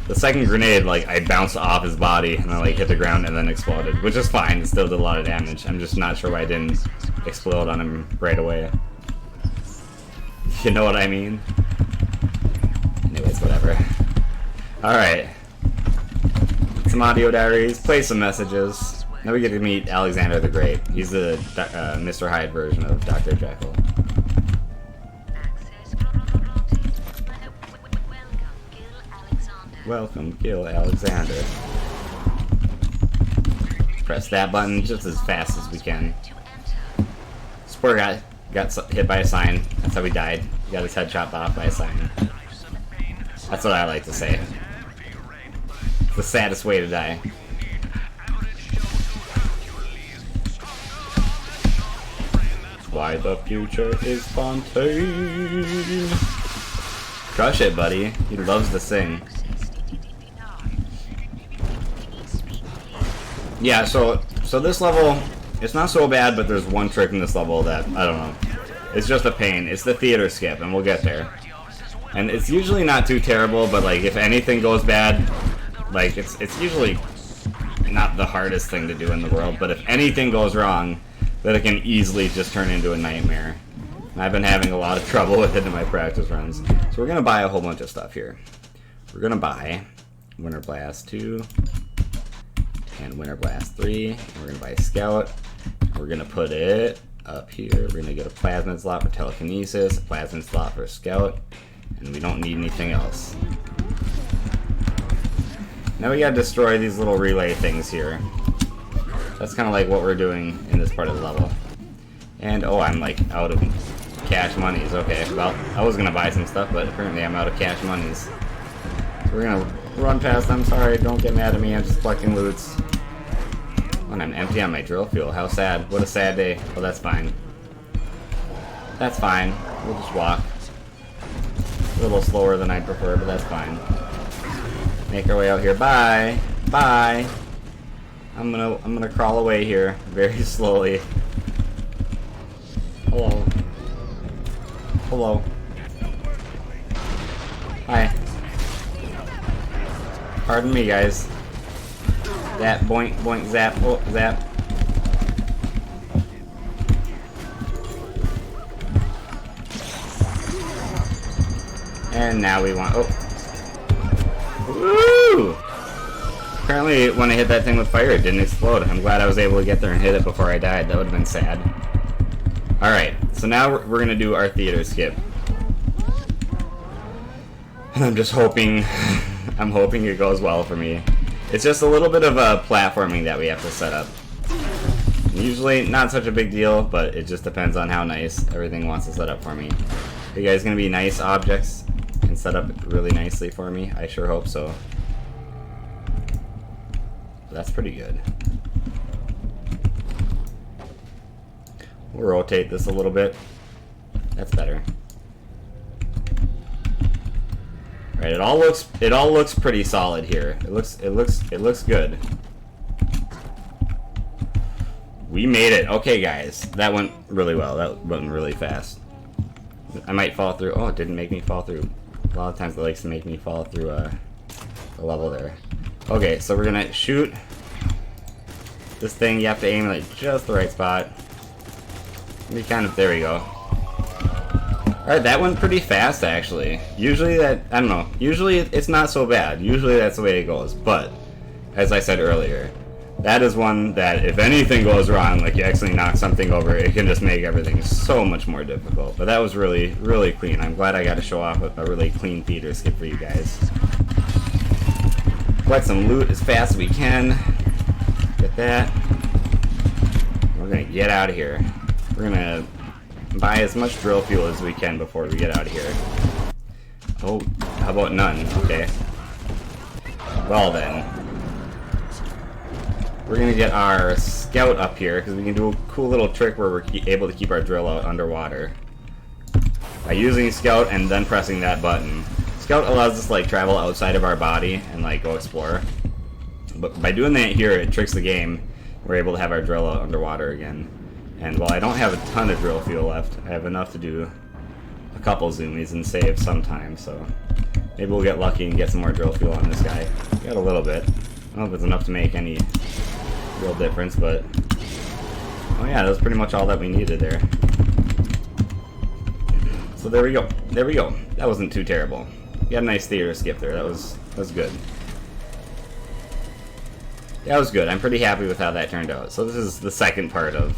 the second grenade, like I bounced off his body and I like hit the ground and then exploded, which is fine. It still did a lot of damage. I'm just not sure why I didn't explode on him right away. You know what I mean? Anyways, whatever. Alright. Some audio diaries, play some messages. Now we get to meet Alexander the Great. He's the Mr. Hyde version of Dr. Jekyll. Welcome, Gil Alexander. Press that button just as fast as we can. Spore got hit by a sign. That's how he died. He got his head chopped off by a sign. That's what I like to say. It's the saddest way to die. Why the future is Fontaine. Crush it, buddy. He loves to sing. Yeah, so this level, it's not so bad, but there's one trick in this level that, I don't know. It's just a pain. It's the theater skip, and we'll get there. And it's usually not too terrible, but like if anything goes bad, like it's usually not the hardest thing to do in the world, but if anything goes wrong, then it can easily just turn into a nightmare. And I've been having a lot of trouble with it in my practice runs. So we're gonna buy a whole bunch of stuff here. We're gonna buy Winter Blast 2 and Winter Blast 3. And we're gonna buy a Scout. We're gonna put it up here. We're gonna get a Plasmid slot for Telekinesis, a Plasmid slot for Scout, and we don't need anything else. Now we gotta destroy these little relay things here. That's kind of like what we're doing in this part of the level. And, oh, I'm like out of cash monies. Okay, well, I was gonna buy some stuff, but apparently I'm out of cash monies. So we're gonna run past them. Sorry, don't get mad at me. I'm just collecting loots. And I'm empty on my drill fuel. How sad. What a sad day. Oh, that's fine. That's fine. We'll just walk. A little slower than I'd prefer, but that's fine. Make our way out here. Bye. Bye. I'm gonna crawl away here very slowly. Hello. Hello. Hi. Pardon me, guys. That boink, boink, zap, oh, zap. And now we want, oh. Woo! Apparently, when I hit that thing with fire, it didn't explode. I'm glad I was able to get there and hit it before I died. That would have been sad. Alright, so now we're gonna do our theater skip. And I'm just hoping, I'm hoping it goes well for me. It's just a little bit of a platforming that we have to set up. Usually not such a big deal, but it just depends on how nice everything wants to set up for me. Are you guys gonna be nice objects and set up really nicely for me? I sure hope so. That's pretty good. We'll rotate this a little bit. That's better. Right, it all looks pretty solid here. It looks good. We made it. Okay, guys. That went really well. That went really fast. I might fall through. Oh, it didn't make me fall through. A lot of times it likes to make me fall through the level there. Okay, so we're gonna shoot this thing. You have to aim at just the right spot. Be kind of, there we go. Alright, that went pretty fast actually. Usually that, I don't know, usually it's not so bad. Usually that's the way it goes, but as I said earlier, that is one that if anything goes wrong, like you actually knock something over, it can just make everything so much more difficult. But that was really, really clean. I'm glad I got to show off a really clean theater skip for you guys. Collect some loot as fast as we can. Get that. We're gonna get out of here. We're gonna buy as much drill fuel as we can before we get out of here. Oh, how about none? Okay. Well then. We're gonna get our scout up here, because we can do a cool little trick where we're able to keep our drill out underwater. By using scout and then pressing that button. Scout allows us to like travel outside of our body and like go explore. But by doing that here, it tricks the game. We're able to have our drill out underwater again. And while I don't have a ton of drill fuel left, I have enough to do a couple zoomies and save some time, so maybe we'll get lucky and get some more drill fuel on this guy. We got a little bit. I don't know if it's enough to make any real difference, but oh yeah, that was pretty much all that we needed there. So there we go. There we go. That wasn't too terrible. We got a nice theater skip there. That was good. That was good. I'm pretty happy with how that turned out. So this is the second part of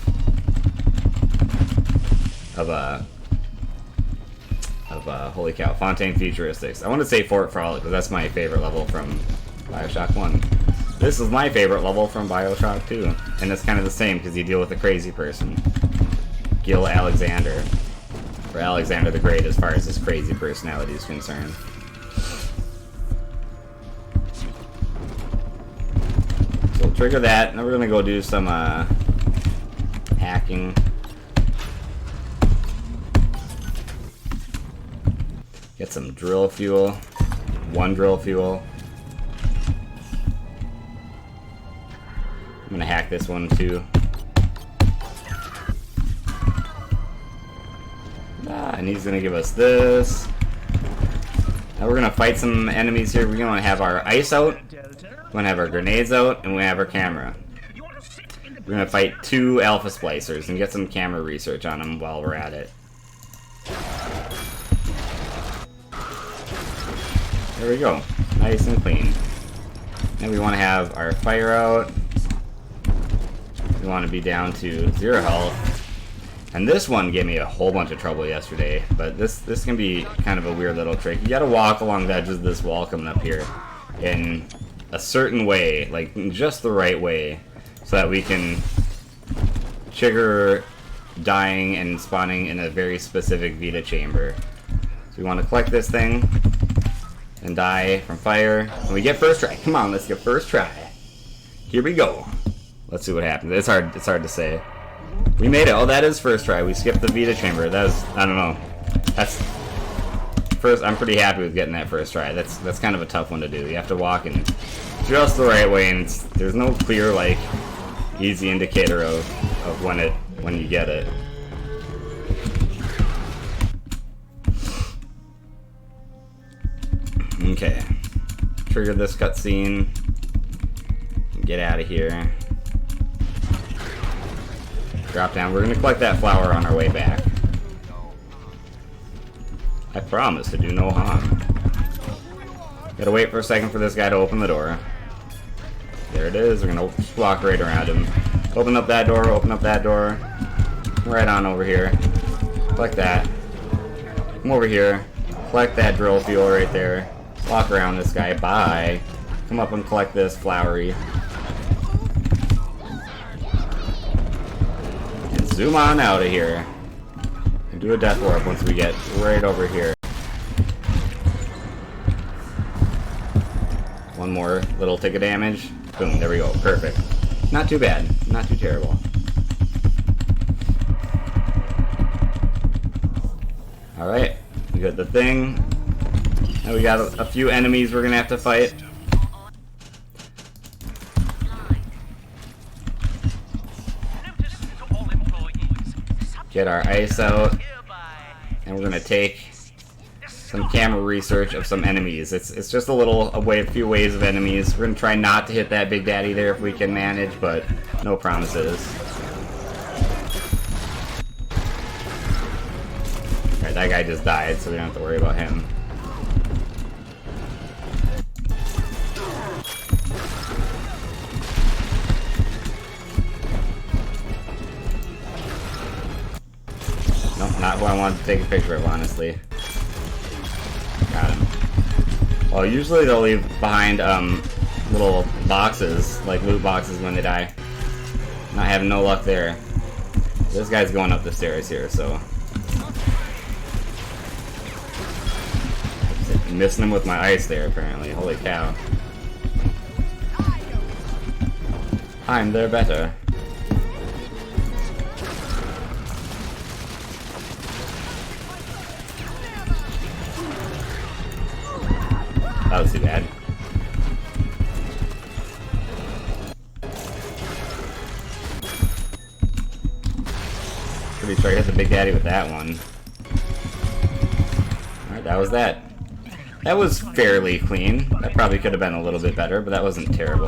holy cow, Fontaine Futuristics. I want to say Fort Frolic because that's my favorite level from Bioshock 1. This is my favorite level from Bioshock 2, and it's kind of the same because you deal with a crazy person, Gil Alexander, or Alexander the Great as far as his crazy personality is concerned. So we'll trigger that. Now we're gonna go do some hacking. Get some drill fuel. One drill fuel. I'm gonna hack this one too. And he's gonna give us this. Now we're gonna fight some enemies here. We're gonna have our ice out. We're gonna have our grenades out, and we have our camera. We're gonna fight 2 alpha splicers and get some camera research on them while we're at it. There we go. Nice and clean. Then we want to have our fire out. We want to be down to 0 health. And this one gave me a whole bunch of trouble yesterday, but this can be kind of a weird little trick. You gotta walk along the edges of this wall coming up here in a certain way, like just the right way, so so that we can trigger dying and spawning in a very specific Vita chamber. So we want to collect this thing and die from fire. And we get first try. Come on, let's get first try. Here we go. Let's see what happens. It's hard to say. We made it. Oh, that is first try. We skipped the Vita chamber. That was, I don't know. That's first. I'm pretty happy with getting that first try. That's kind of a tough one to do. You have to walk in just the right way, and there's no clear, like, easy indicator of when you get it. Okay. Trigger this cutscene. Get out of here. Drop down. We're gonna collect that flower on our way back. I promise to do no harm. Gotta wait for a second for this guy to open the door. There it is. We're gonna just walk right around him. Open up that door, open up that door. Right on over here. Collect that. Come over here. Collect that drill fuel right there. Walk around this guy. Bye. Come up and collect this flowery. And zoom on out of here. And do a death warp once we get right over here. One more little tick of damage. Boom, there we go. Perfect. Not too bad. Not too terrible. Alright, we got the thing. Now we got a few enemies we're gonna have to fight. Get our ice out. And we're gonna take some camera research of some enemies. It's just a few waves of enemies. We're gonna try not to hit that Big Daddy there if we can manage, but no promises. Alright, that guy just died, so we don't have to worry about him. Nope, not who I wanted to take a picture of, honestly. Got him. Well, usually they'll leave behind little boxes, like loot boxes when they die. Not having no luck there. This guy's going up the stairs here, so. Missing him with my ice there, apparently. Holy cow. I'm there better. That was too bad. Pretty sure I hit the Big Daddy with that one. Alright, that was that. That was fairly clean. That probably could have been a little bit better, but that wasn't terrible.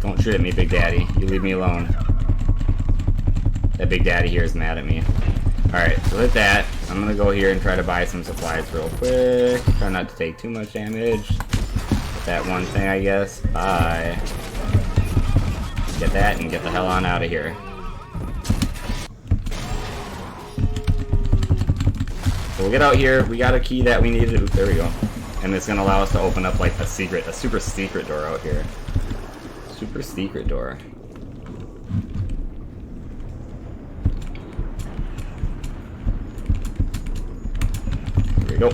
Don't shoot at me, Big Daddy. You leave me alone. That Big Daddy here is mad at me. Alright, so hit that. I'm gonna go here and try to buy some supplies real quick. Try not to take too much damage. Get that one thing, I guess. Bye. Get that and get the hell on out of here. So we'll get out here. We got a key that we needed. Oops, there we go. And it's gonna allow us to open up like a super secret door out here. Super secret door. There we go.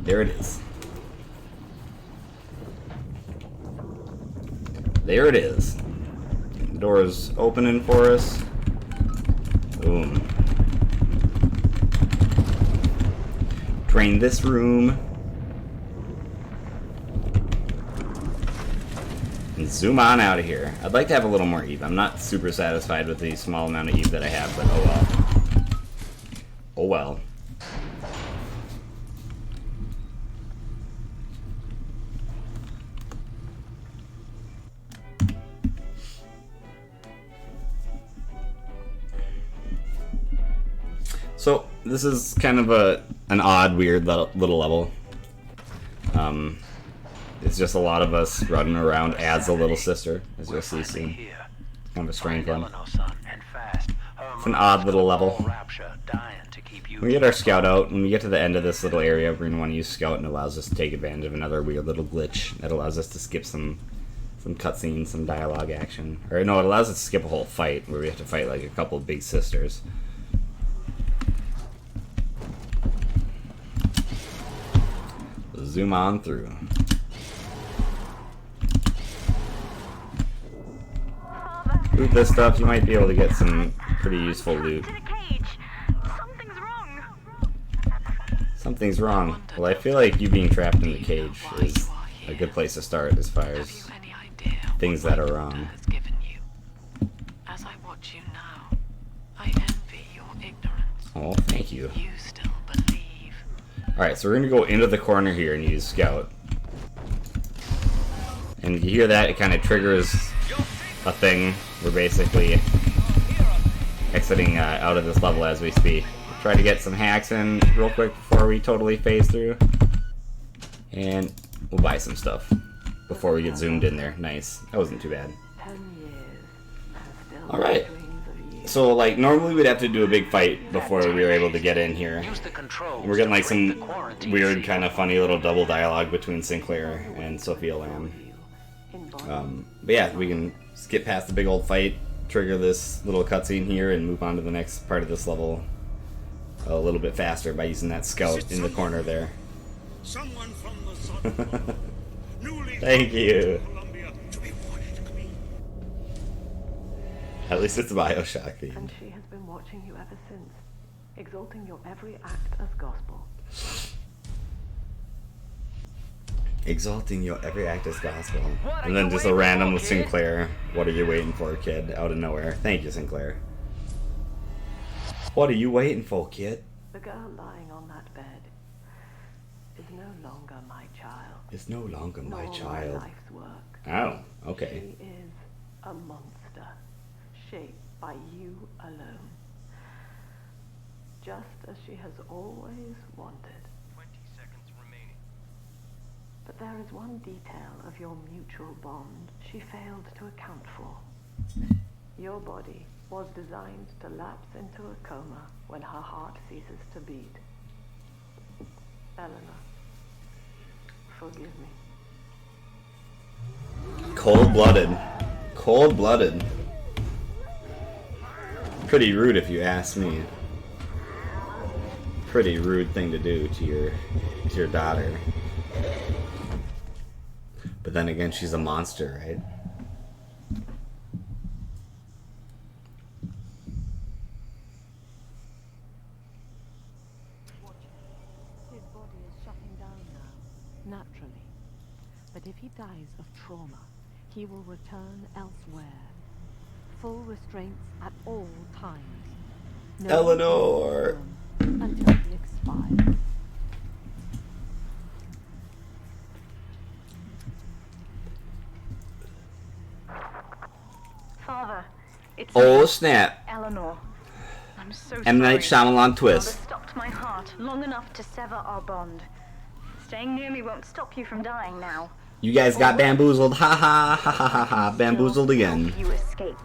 There it is. There it is. The door is opening for us. Boom. Drain this room. And zoom on out of here. I'd like to have a little more Eve. I'm not super satisfied with the small amount of Eve that I have, but oh well. Oh well. So, this is kind of an odd, weird little level. It's just a lot of us running around as a little sister, as you'll see soon. Kind of a strange one. It's an odd little level. We get our scout out. When we get to the end of this little area, we're going to want to use scout, and it allows us to take advantage of another weird little glitch that allows us to skip some some cutscenes, some dialogue action. Or no, it allows us to skip a whole fight where we have to fight like a couple of big sisters. Zoom on through. Loot this stuff, you might be able to get some pretty useful loot. Something's wrong. Something's wrong. Well, I feel like you being trapped in the cage is a good place to start as far as things that are wrong. As I watch you now, I envy your ignorance. Oh, thank you. You still believe. Alright, so we're gonna go into the corner here and use Scout. And if you hear that, it kind of triggers a thing. We're basically exiting out of this level as we speak. Try to get some hacks in real quick before we totally phase through. And we'll buy some stuff before we get zoomed in there. Nice. That wasn't too bad. Alright. So, like, normally we'd have to do a big fight before we were able to get in here. We're getting, like, some weird, kind of funny little double dialogue between Sinclair and Sophia Lamb. But yeah, we can skip past the big old fight, trigger this little cutscene here, and move on to the next part of this level a little bit faster by using that Scout in the corner there. Someone from the Sun. Thank you. At least it's Bioshock theme. And she has been watching you ever since, exalting your every act as gospel. Exalting your every act as gospel. And then just a random with Sinclair. What are you waiting for, kid? Out of nowhere. Thank you, Sinclair. What are you waiting for, kid? The girl lying on that bed is no longer my child. It's no longer my nor child. My life's work. Oh, okay. She is a monster, shaped by you alone. Just as she has always wanted. 20 seconds remaining. But there is one detail of your mutual bond she failed to account for. Your body was designed to lapse into a coma when her heart ceases to beat. Eleanor, forgive me. Cold-blooded. Cold-blooded. Pretty rude if you ask me. Pretty rude thing to do to your daughter. But then again, she's a monster, right? His body is shutting down now, naturally. But if he dies of trauma, he will return elsewhere. Full restraints at all times. No Eleanor! until he expires. Father, it's Oh snap! Eleanor. I'm so M. Night sorry. Shyamalan twist. Father stopped my heart long enough to sever our bond. Staying near me won't stop you from dying now. You guys got bamboozled. Ha ha ha ha ha ha. Bamboozled again. You escape.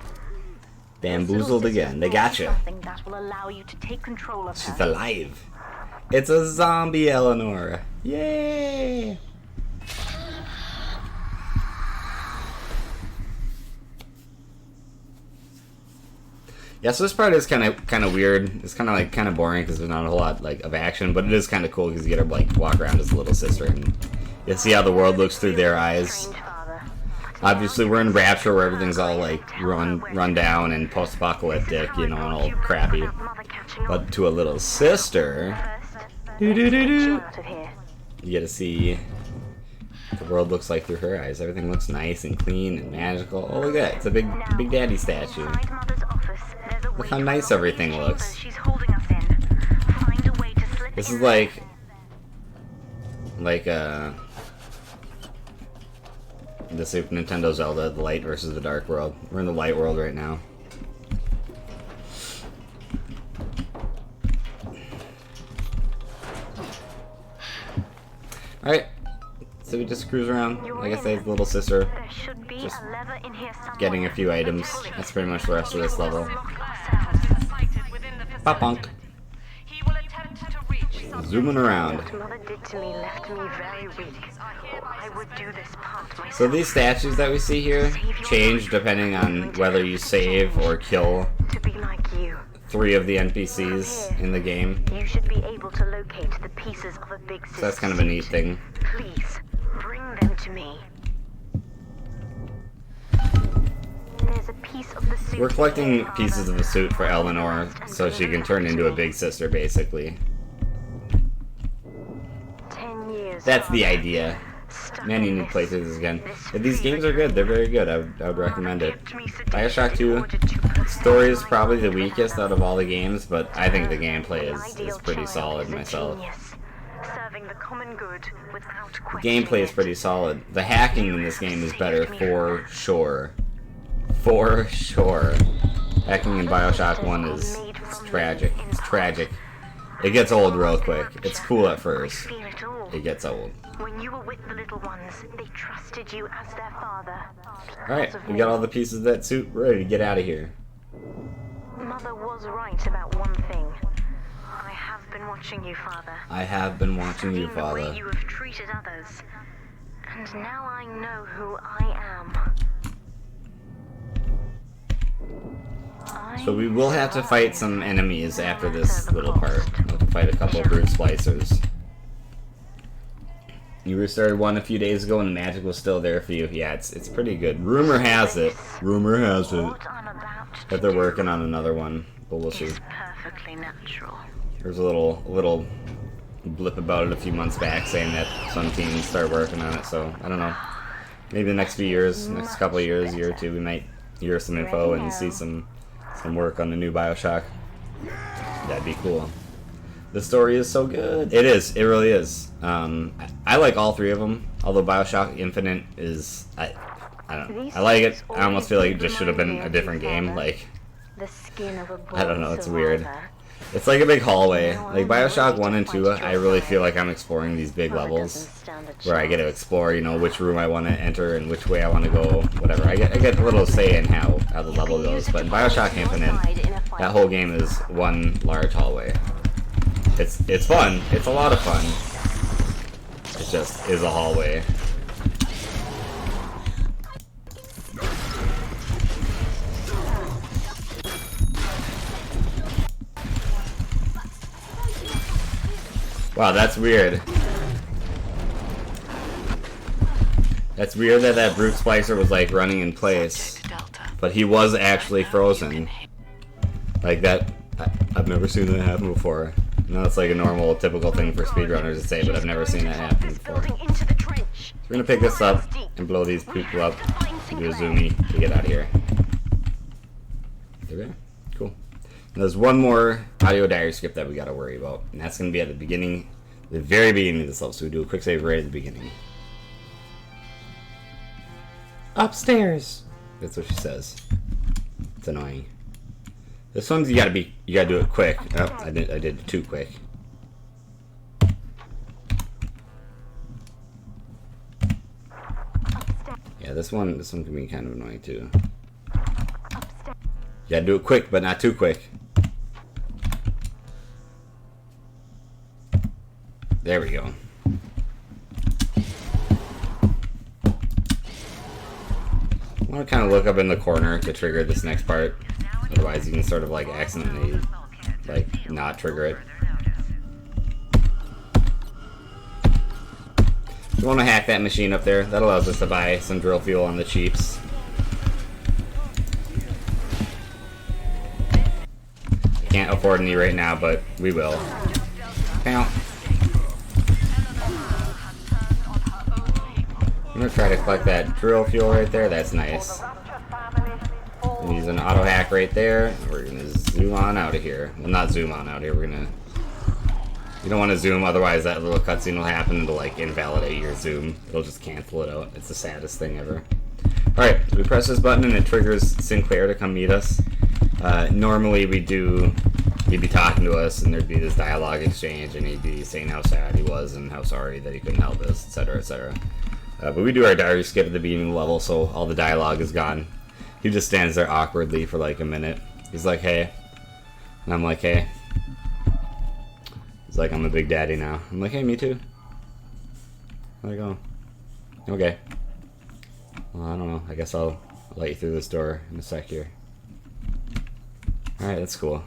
Bamboozled again. They got you. Something that will allow you to take control of She's her. alive. It's a zombie Eleanor. Yay! Yeah, so this part is kind of weird. It's kind of boring because there's not a whole lot like of action, but it is kind of cool because you get to like walk around as a little sister and you see how the world looks through their eyes. Strange, Father. Obviously, we're in Rapture where everything's all like run down and post-apocalyptic, you know, and all crappy. But to a little sister, Out of here. you get to see what the world looks like through her eyes. Everything looks nice and clean and magical. Oh, look at that! It's a big daddy statue. Inside Mother's office, there's a Look way how to nice rob everything these looks. chambers she's holding us in. Find a way to slip This in is there. like the Super Nintendo Zelda, the light versus the dark world. We're in the light world right now. Alright, so we just cruise around. Like I said, the little sister, There should be just a lever in here somewhere. getting a few items. That's pretty much the rest of this level. Lock ourselves. Pop punk. He will attempt to reach some Zooming around. What Mother did to me left me very weak. I would do this part myself. So these statues that we see here change depending on whether you save or kill To be like you. 3 of the NPCs in the game. You should be able to locate the pieces of a big So that's kind of a neat thing. Please, bring them to me. There's a piece of the suit. We're collecting here, pieces of the suit for Eleanor so she can turn into a big sister, basically. 10 years. That's the Father. idea. Stuck Man, you in need to play through this again. this But these feeling. games are good. They're very good. I would recommend it. Kept me sedated Bioshock 2 in order to prevent story is my probably the mother weakest out of all the games, but I think the gameplay The is ideal pretty child solid is a myself. genius, serving the common good without questioning Gameplay is it. pretty solid. The hacking in this game is better for sure. For sure. Hacking in Bioshock 1 is tragic. It's tragic. It gets old real quick. It's cool at first. Feel it all. It gets old. When you were with the little ones, they trusted you as their father. Alright, Because of we got me. all the pieces of that suit. We're ready to get out of here. Mother was right about one thing. I have been watching you, Father. I have been watching you, Seeing the way Father. you have treated others. And now I know who I am. So we will have to fight some enemies after this little part. We'll have to fight a couple of brute splicers. You restarted one a few days ago and the magic was still there for you. Yeah, it's pretty good. Rumor has it What I'm about that they're working on another one, but we'll see. is perfectly natural. There's a little blip about it a few months back saying that some teams start working on it, so I don't know. Maybe the next few years, next couple of years, year or two, we might hear some info and see some work on the new Bioshock. That'd be cool. The story is so good. It is. It really is. I like all 3 of them. Although Bioshock Infinite is, I don't know. I like it. I almost feel like it just should have been a different game. Like, The skin of a I don't know. It's weird. survivor. It's like a big hallway. Like Bioshock 1 and 2, I really feel like I'm exploring these big levels where I get to explore, you know, which room I want to enter and which way I want to go, whatever. I get a little say in how the level goes. But in Bioshock Infinite, that whole game is one large hallway. It's fun. It's a lot of fun. It just is a hallway. Wow, that's weird. That's weird that that brute splicer was like running in place, but he was actually frozen. Like that, I've never seen that happen before. No, it's like a normal, typical thing for speedrunners to say, but I've never seen that happen before. So we're gonna pick this up and blow these people up and do a zoomy to get out of here. Okay, cool. There's one more audio diary script that we gotta worry about, and that's gonna be at the beginning, the very beginning of this level. So we do a quick save right at the beginning. Upstairs. That's what she says. It's annoying. This one's you gotta do it quick. Oh, I did it too quick. Yeah, this one can be kind of annoying too. You gotta do it quick, but not too quick. There we go. I want to kind of look up in the corner to trigger this next part. Otherwise, you can sort of like accidentally like not trigger it. You want to hack that machine up there? That allows us to buy some drill fuel on the cheaps. Can't afford any right now, but we will. Pow. I'm gonna try to collect that drill fuel right there. That's nice. I'm using an auto hack right there. We're gonna zoom on out of here. Well, not zoom on out here. We're gonna. You don't want to zoom, otherwise that little cutscene will happen to like invalidate your zoom. It'll just cancel it out. It's the saddest thing ever. All right, we press this button and it triggers Sinclair to come meet us. Normally he'd be talking to us and there'd be this dialogue exchange and he'd be saying how sad he was and how sorry that he couldn't help us, etc., etc. But we do our diary skip at the beginning of the level, so all the dialogue is gone. He just stands there awkwardly for like a minute. He's like, hey. And I'm like, hey. It's like I'm a big daddy now. I'm like, hey, me too. How'd it go? Okay. Well, I don't know. I guess I'll let you through this door in a sec here. Alright, that's cool.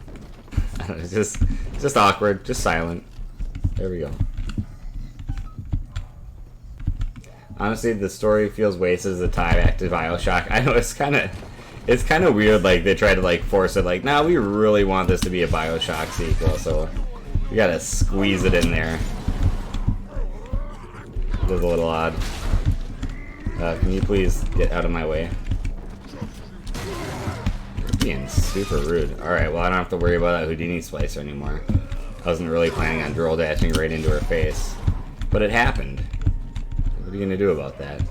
It's just awkward, just silent. There we go. Honestly, the story feels wasted as a tie back to Bioshock. I know it's kind of weird. Like they try to like force it. Like, nah, we really want this to be a Bioshock sequel, so we gotta squeeze it in there. It was a little odd. Can you please get out of my way? You're being super rude. Alright, well I don't have to worry about that Houdini slicer anymore. I wasn't really planning on drill dashing right into her face. But it happened. What are you gonna do about that?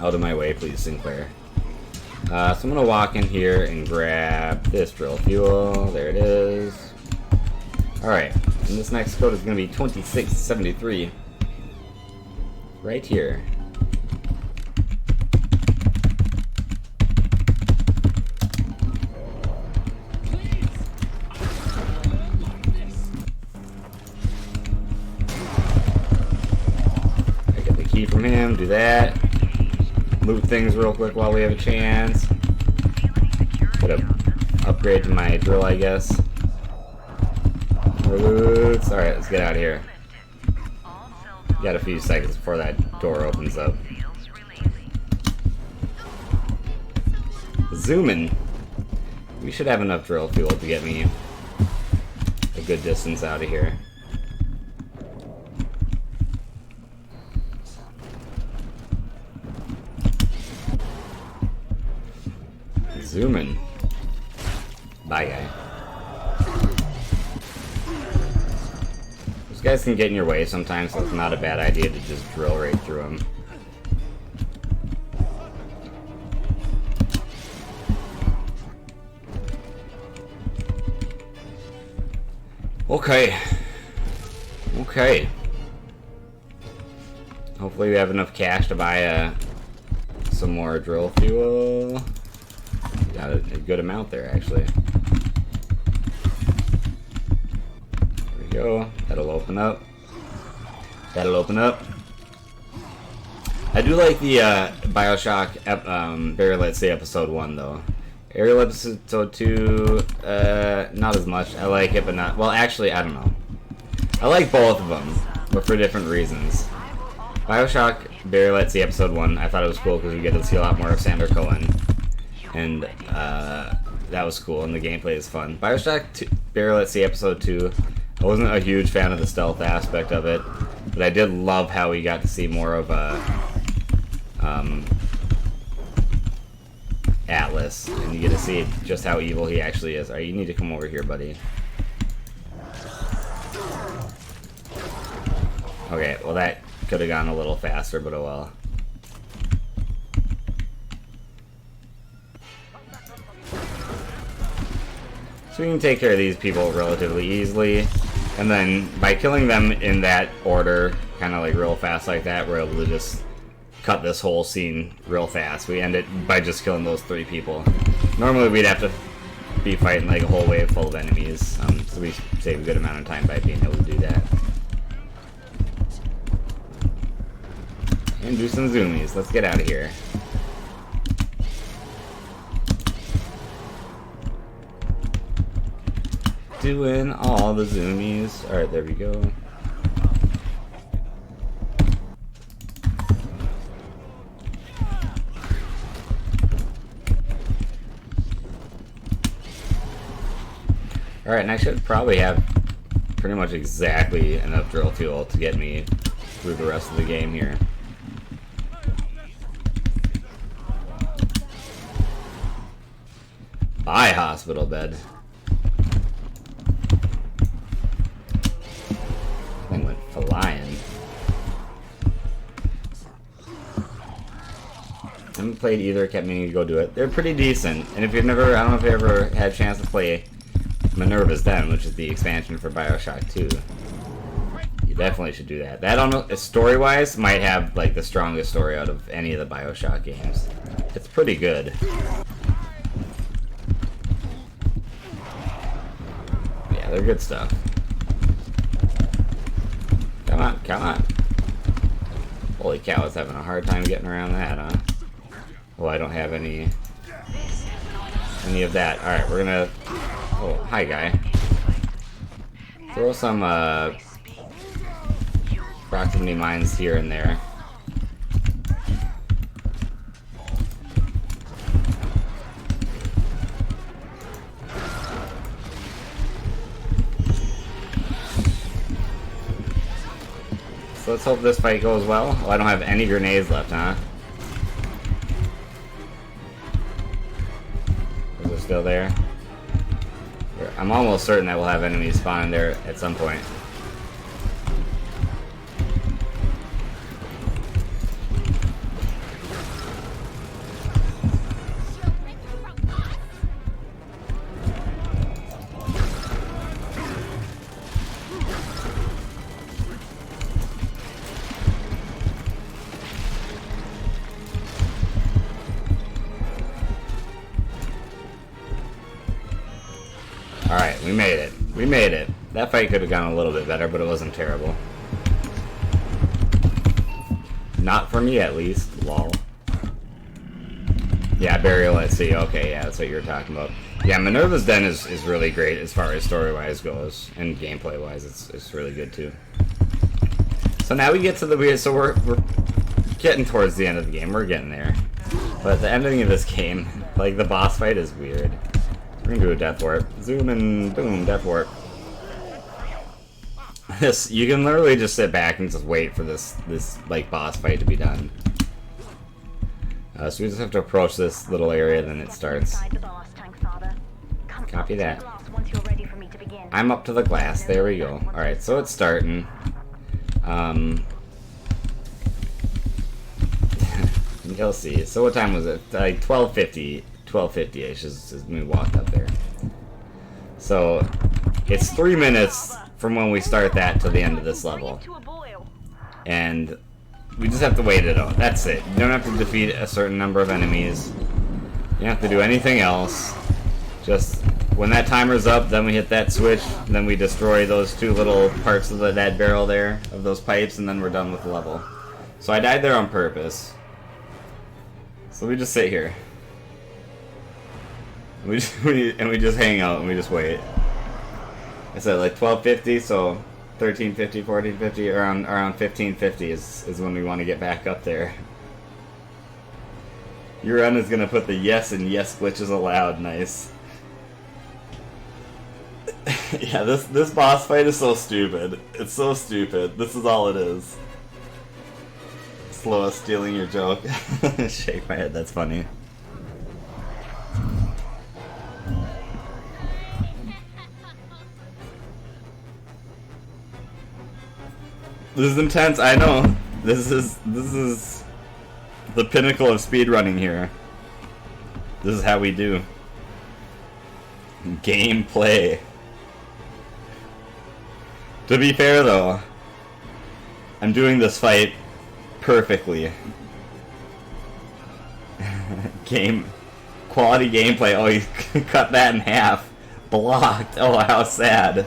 Out of my way, please, Sinclair. So I'm gonna walk in here and grab this drill fuel. There it is. Alright, and this next code is gonna be 2673. Right here. From him, do that. Loot things real quick while we have a chance. Get a upgrade to my drill, I guess. Oops. Alright, let's get out of here. Got a few seconds before that door opens up. Zooming. We should have enough drill fuel to get me a good distance out of here. Zooming. Bye, guy. Those guys can get in your way sometimes, so it's not a bad idea to just drill right through them. Okay. Okay. Hopefully we have enough cash to buy some more drill fuel. Got a good amount there, actually. There we go. That'll open up. That'll open up. I do like the Bioshock, Let's Say Episode 1, though. Aerial Episode 2, not as much. I like it, but not... Well, actually, I don't know. I like both of them, but for different reasons. Bioshock, Let's Say Episode 1, I thought it was cool because we get to see a lot more of Sander Cohen. And that was cool, and the gameplay is fun. Bioshock 2, Let's Say Episode 2, I wasn't a huge fan of the stealth aspect of it, but I did love how we got to see more of Atlas, and you get to see just how evil he actually is. Alright, you need to come over here, buddy. Okay, well that could have gone a little faster, but oh well. So we can take care of these people relatively easily, and then by killing them in that order, kind of like real fast like that, we're able to just cut this whole scene real fast. We end it by just killing those 3 people. Normally we'd have to be fighting like a whole wave full of enemies, so we save a good amount of time by being able to do that. And do some zoomies. Let's get out of here. Doing all the zoomies. Alright, there we go. Alright, and I should probably have pretty much exactly enough drill fuel to get me through the rest of the game here. Bye, hospital bed. Thing went flying. I haven't played either, kept meaning to go do it. They're pretty decent, and if you've never, I don't know if you ever had a chance to play Minerva's Den, which is the expansion for Bioshock 2. You definitely should do that. That, story-wise, might have like the strongest story out of any of the Bioshock games. It's pretty good. they're good stuff. Come on, come on. Holy cow, I was having a hard time getting around that, huh? Well, I don't have any of that. Alright, we're gonna... Oh, hi, guy. Throw some, proximity mines here and there. So let's hope this fight goes well. Oh, I don't have any grenades left, huh? Is it still there? I'm almost certain that we'll have enemies spawning there at some point. Alright, we made it. We made it. That fight could have gone a little bit better, but it wasn't terrible. Not for me, at least. Lol. Yeah, Burial at Sea. Okay, yeah, that's what you were talking about. Yeah, Minerva's Den is really great as far as story-wise goes, and gameplay-wise, it's really good, too. So now we get to the... So we're getting towards the end of the game. We're getting there. But at the ending of this game, like, the boss fight is weird. We're gonna do a death warp. Zoom and boom, death warp. This, you can literally just sit back and just wait for this like boss fight to be done. So we just have to approach this little area, then it starts. Copy that. I'm up to the glass. There we go. All right, so it's starting. You'll see. So what time was it? Like 12:50-ish is when we walked up there. So it's 3 minutes from when we start that to the end of this level. And we just have to wait it out. That's it. You don't have to defeat a certain number of enemies. You don't have to do anything else. Just when that timer's up, then we hit that switch, then we destroy those two little parts of that barrel there, of those pipes, and then we're done with the level. So I died there on purpose. So we just sit here. We just hang out and we just wait. I said like 12:50, so 13:50, 14:50, around 15:50 is when we want to get back up there. Your run is gonna put the yes and yes glitches allowed. Nice. Yeah, this boss fight is so stupid. It's so stupid. This is all it is. Slow stealing your joke. Shake my head. That's funny. This is intense, I know. This is the pinnacle of speedrunning here. This is how we do. Gameplay. To be fair though, I'm doing this fight perfectly. Quality gameplay. Oh, you cut that in half. Blocked. Oh, how sad.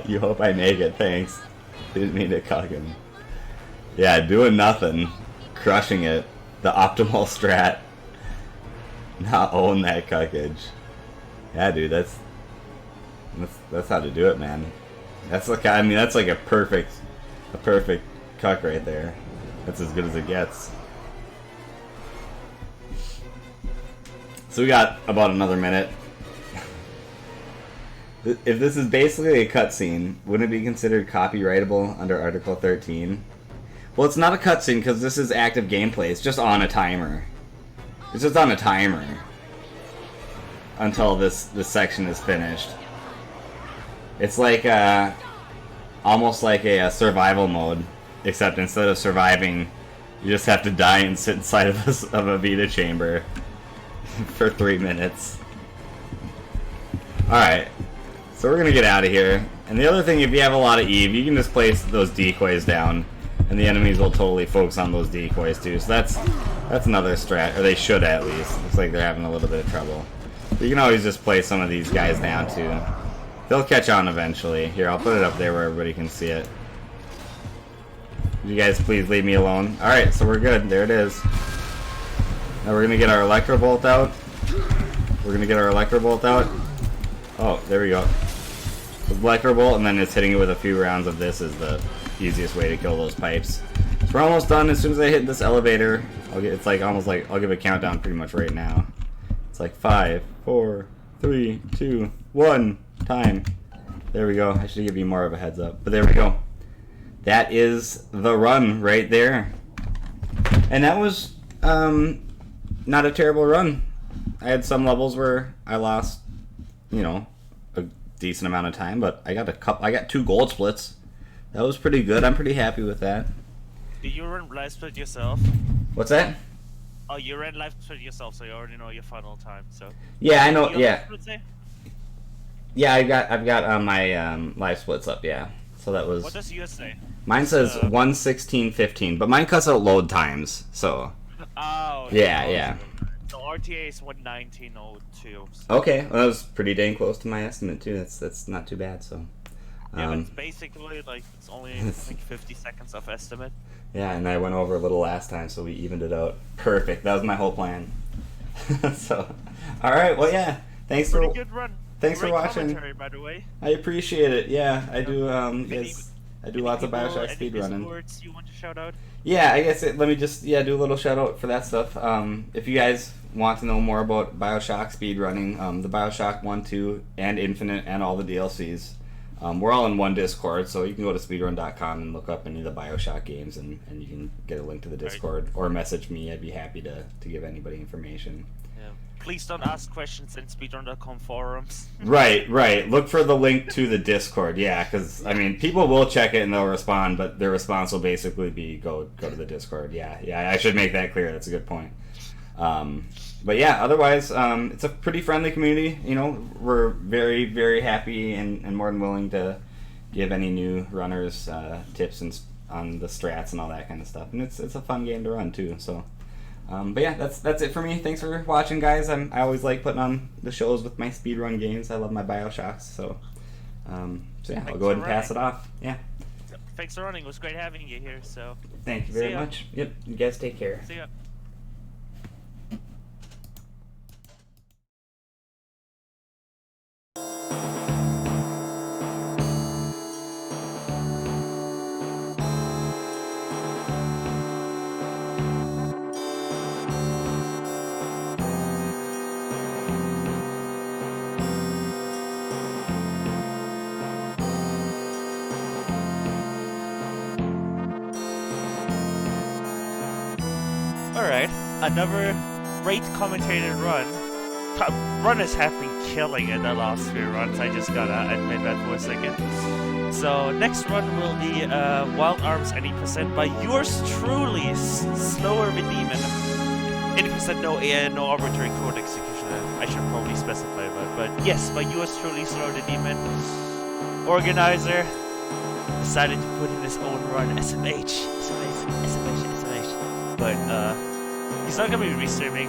You hope I make it, thanks. Didn't mean to cuck him. Yeah, doing nothing. Crushing it. The optimal strat. Not own that cuckage. Yeah, dude, that's how to do it, man. That's like, I mean, that's like a perfect cuck right there. That's as good as it gets. So we got about another minute. If this is basically a cutscene, wouldn't it be considered copyrightable under Article 13? Well, it's not a cutscene because this is active gameplay. It's just on a timer. It's just on a timer until this section is finished. It's like almost like a survival mode, except instead of surviving, you just have to die and sit inside of a Vita chamber for 3 minutes. Alright, so we're gonna get out of here. And the other thing, if you have a lot of Eve, you can just place those decoys down, and the enemies will totally focus on those decoys too. So that's another strat, or they should at least. Looks like they're having a little bit of trouble. But you can always just place some of these guys down too. They'll catch on eventually. Here, I'll put it up there where everybody can see it. You guys please leave me alone. Alright, so we're good. There it is. Now we're gonna get our Electro Bolt out. Oh, there we go. Electro Bolt, and then it's hitting it with a few rounds of this is the easiest way to kill those pipes. So we're almost done. As soon as I hit this elevator, it's like almost like I'll give a countdown pretty much right now. It's like 5, 4, 3, 2, 1, time. There we go. I should give you more of a heads up, but there we go. That is the run right there, and that was not a terrible run. I had some levels where I lost, you know, a decent amount of time, but I got 2 gold splits. That was pretty good. I'm pretty happy with that. Did you run live split yourself? What's that? Oh, you ran live split yourself, so you already know your final time. So. Yeah, I know. Your Yeah. live split say? Yeah, I've got my live splits up. Yeah. So that was. What does yours say? Mine says 1:16:15, but mine cuts out load times. So. Oh. Yeah, yeah. The RTA is 1:19:02. So. Okay, well, that was pretty dang close to my estimate too. That's not too bad. So. Yeah, but it's basically like it's only like 50 seconds of estimate. Yeah, and I went over a little last time, so we evened it out. Perfect. That was my whole plan. So, all right. Well, yeah. Thanks Pretty for good run. Thanks Great for watching. commentary, by the way. I appreciate it. Yeah, I do. Any- I do lots of Bioshock Any speedrunning. words you want to shout out? Yeah, I guess let me just do a little shout out for that stuff. If you guys want to know more about Bioshock speedrunning, the Bioshock 1, 2, and Infinite, and all the DLCs, we're all in one Discord, so you can go to speedrun.com and look up any of the Bioshock games, and you can get a link to the Discord, or message me. I'd be happy to give anybody information. Yeah. Please don't ask questions in speedrun.com forums. Right. Look for the link to the Discord, yeah, because, I mean, people will check it and they'll respond, but their response will basically be go to the Discord. Yeah, I should make that clear. That's a good point. But yeah, otherwise, it's a pretty friendly community. You know, we're very, very happy and more than willing to give any new runners tips on the strats and all that kind of stuff. And it's a fun game to run too. So, but yeah, that's it for me. Thanks for watching, guys. I always like putting on the shows with my speedrun games. I love my Bioshocks. So yeah, I'll go ahead and pass it off. Yeah. Thanks for running. It was great having you here. So. Thank you very much. Yep. You guys take care. See ya. Alright, another great commentated run. Runners have been killing it the last few runs, I just gotta admit that for a second. So, next run will be Wild Arms 80% by yours truly, Slower the Demon. 80% no arbitrary code execution. I should probably specify that, but yes, by yours truly, Slower the Demon. Organizer decided to put in his own run, SMH. But he's not gonna be restreaming.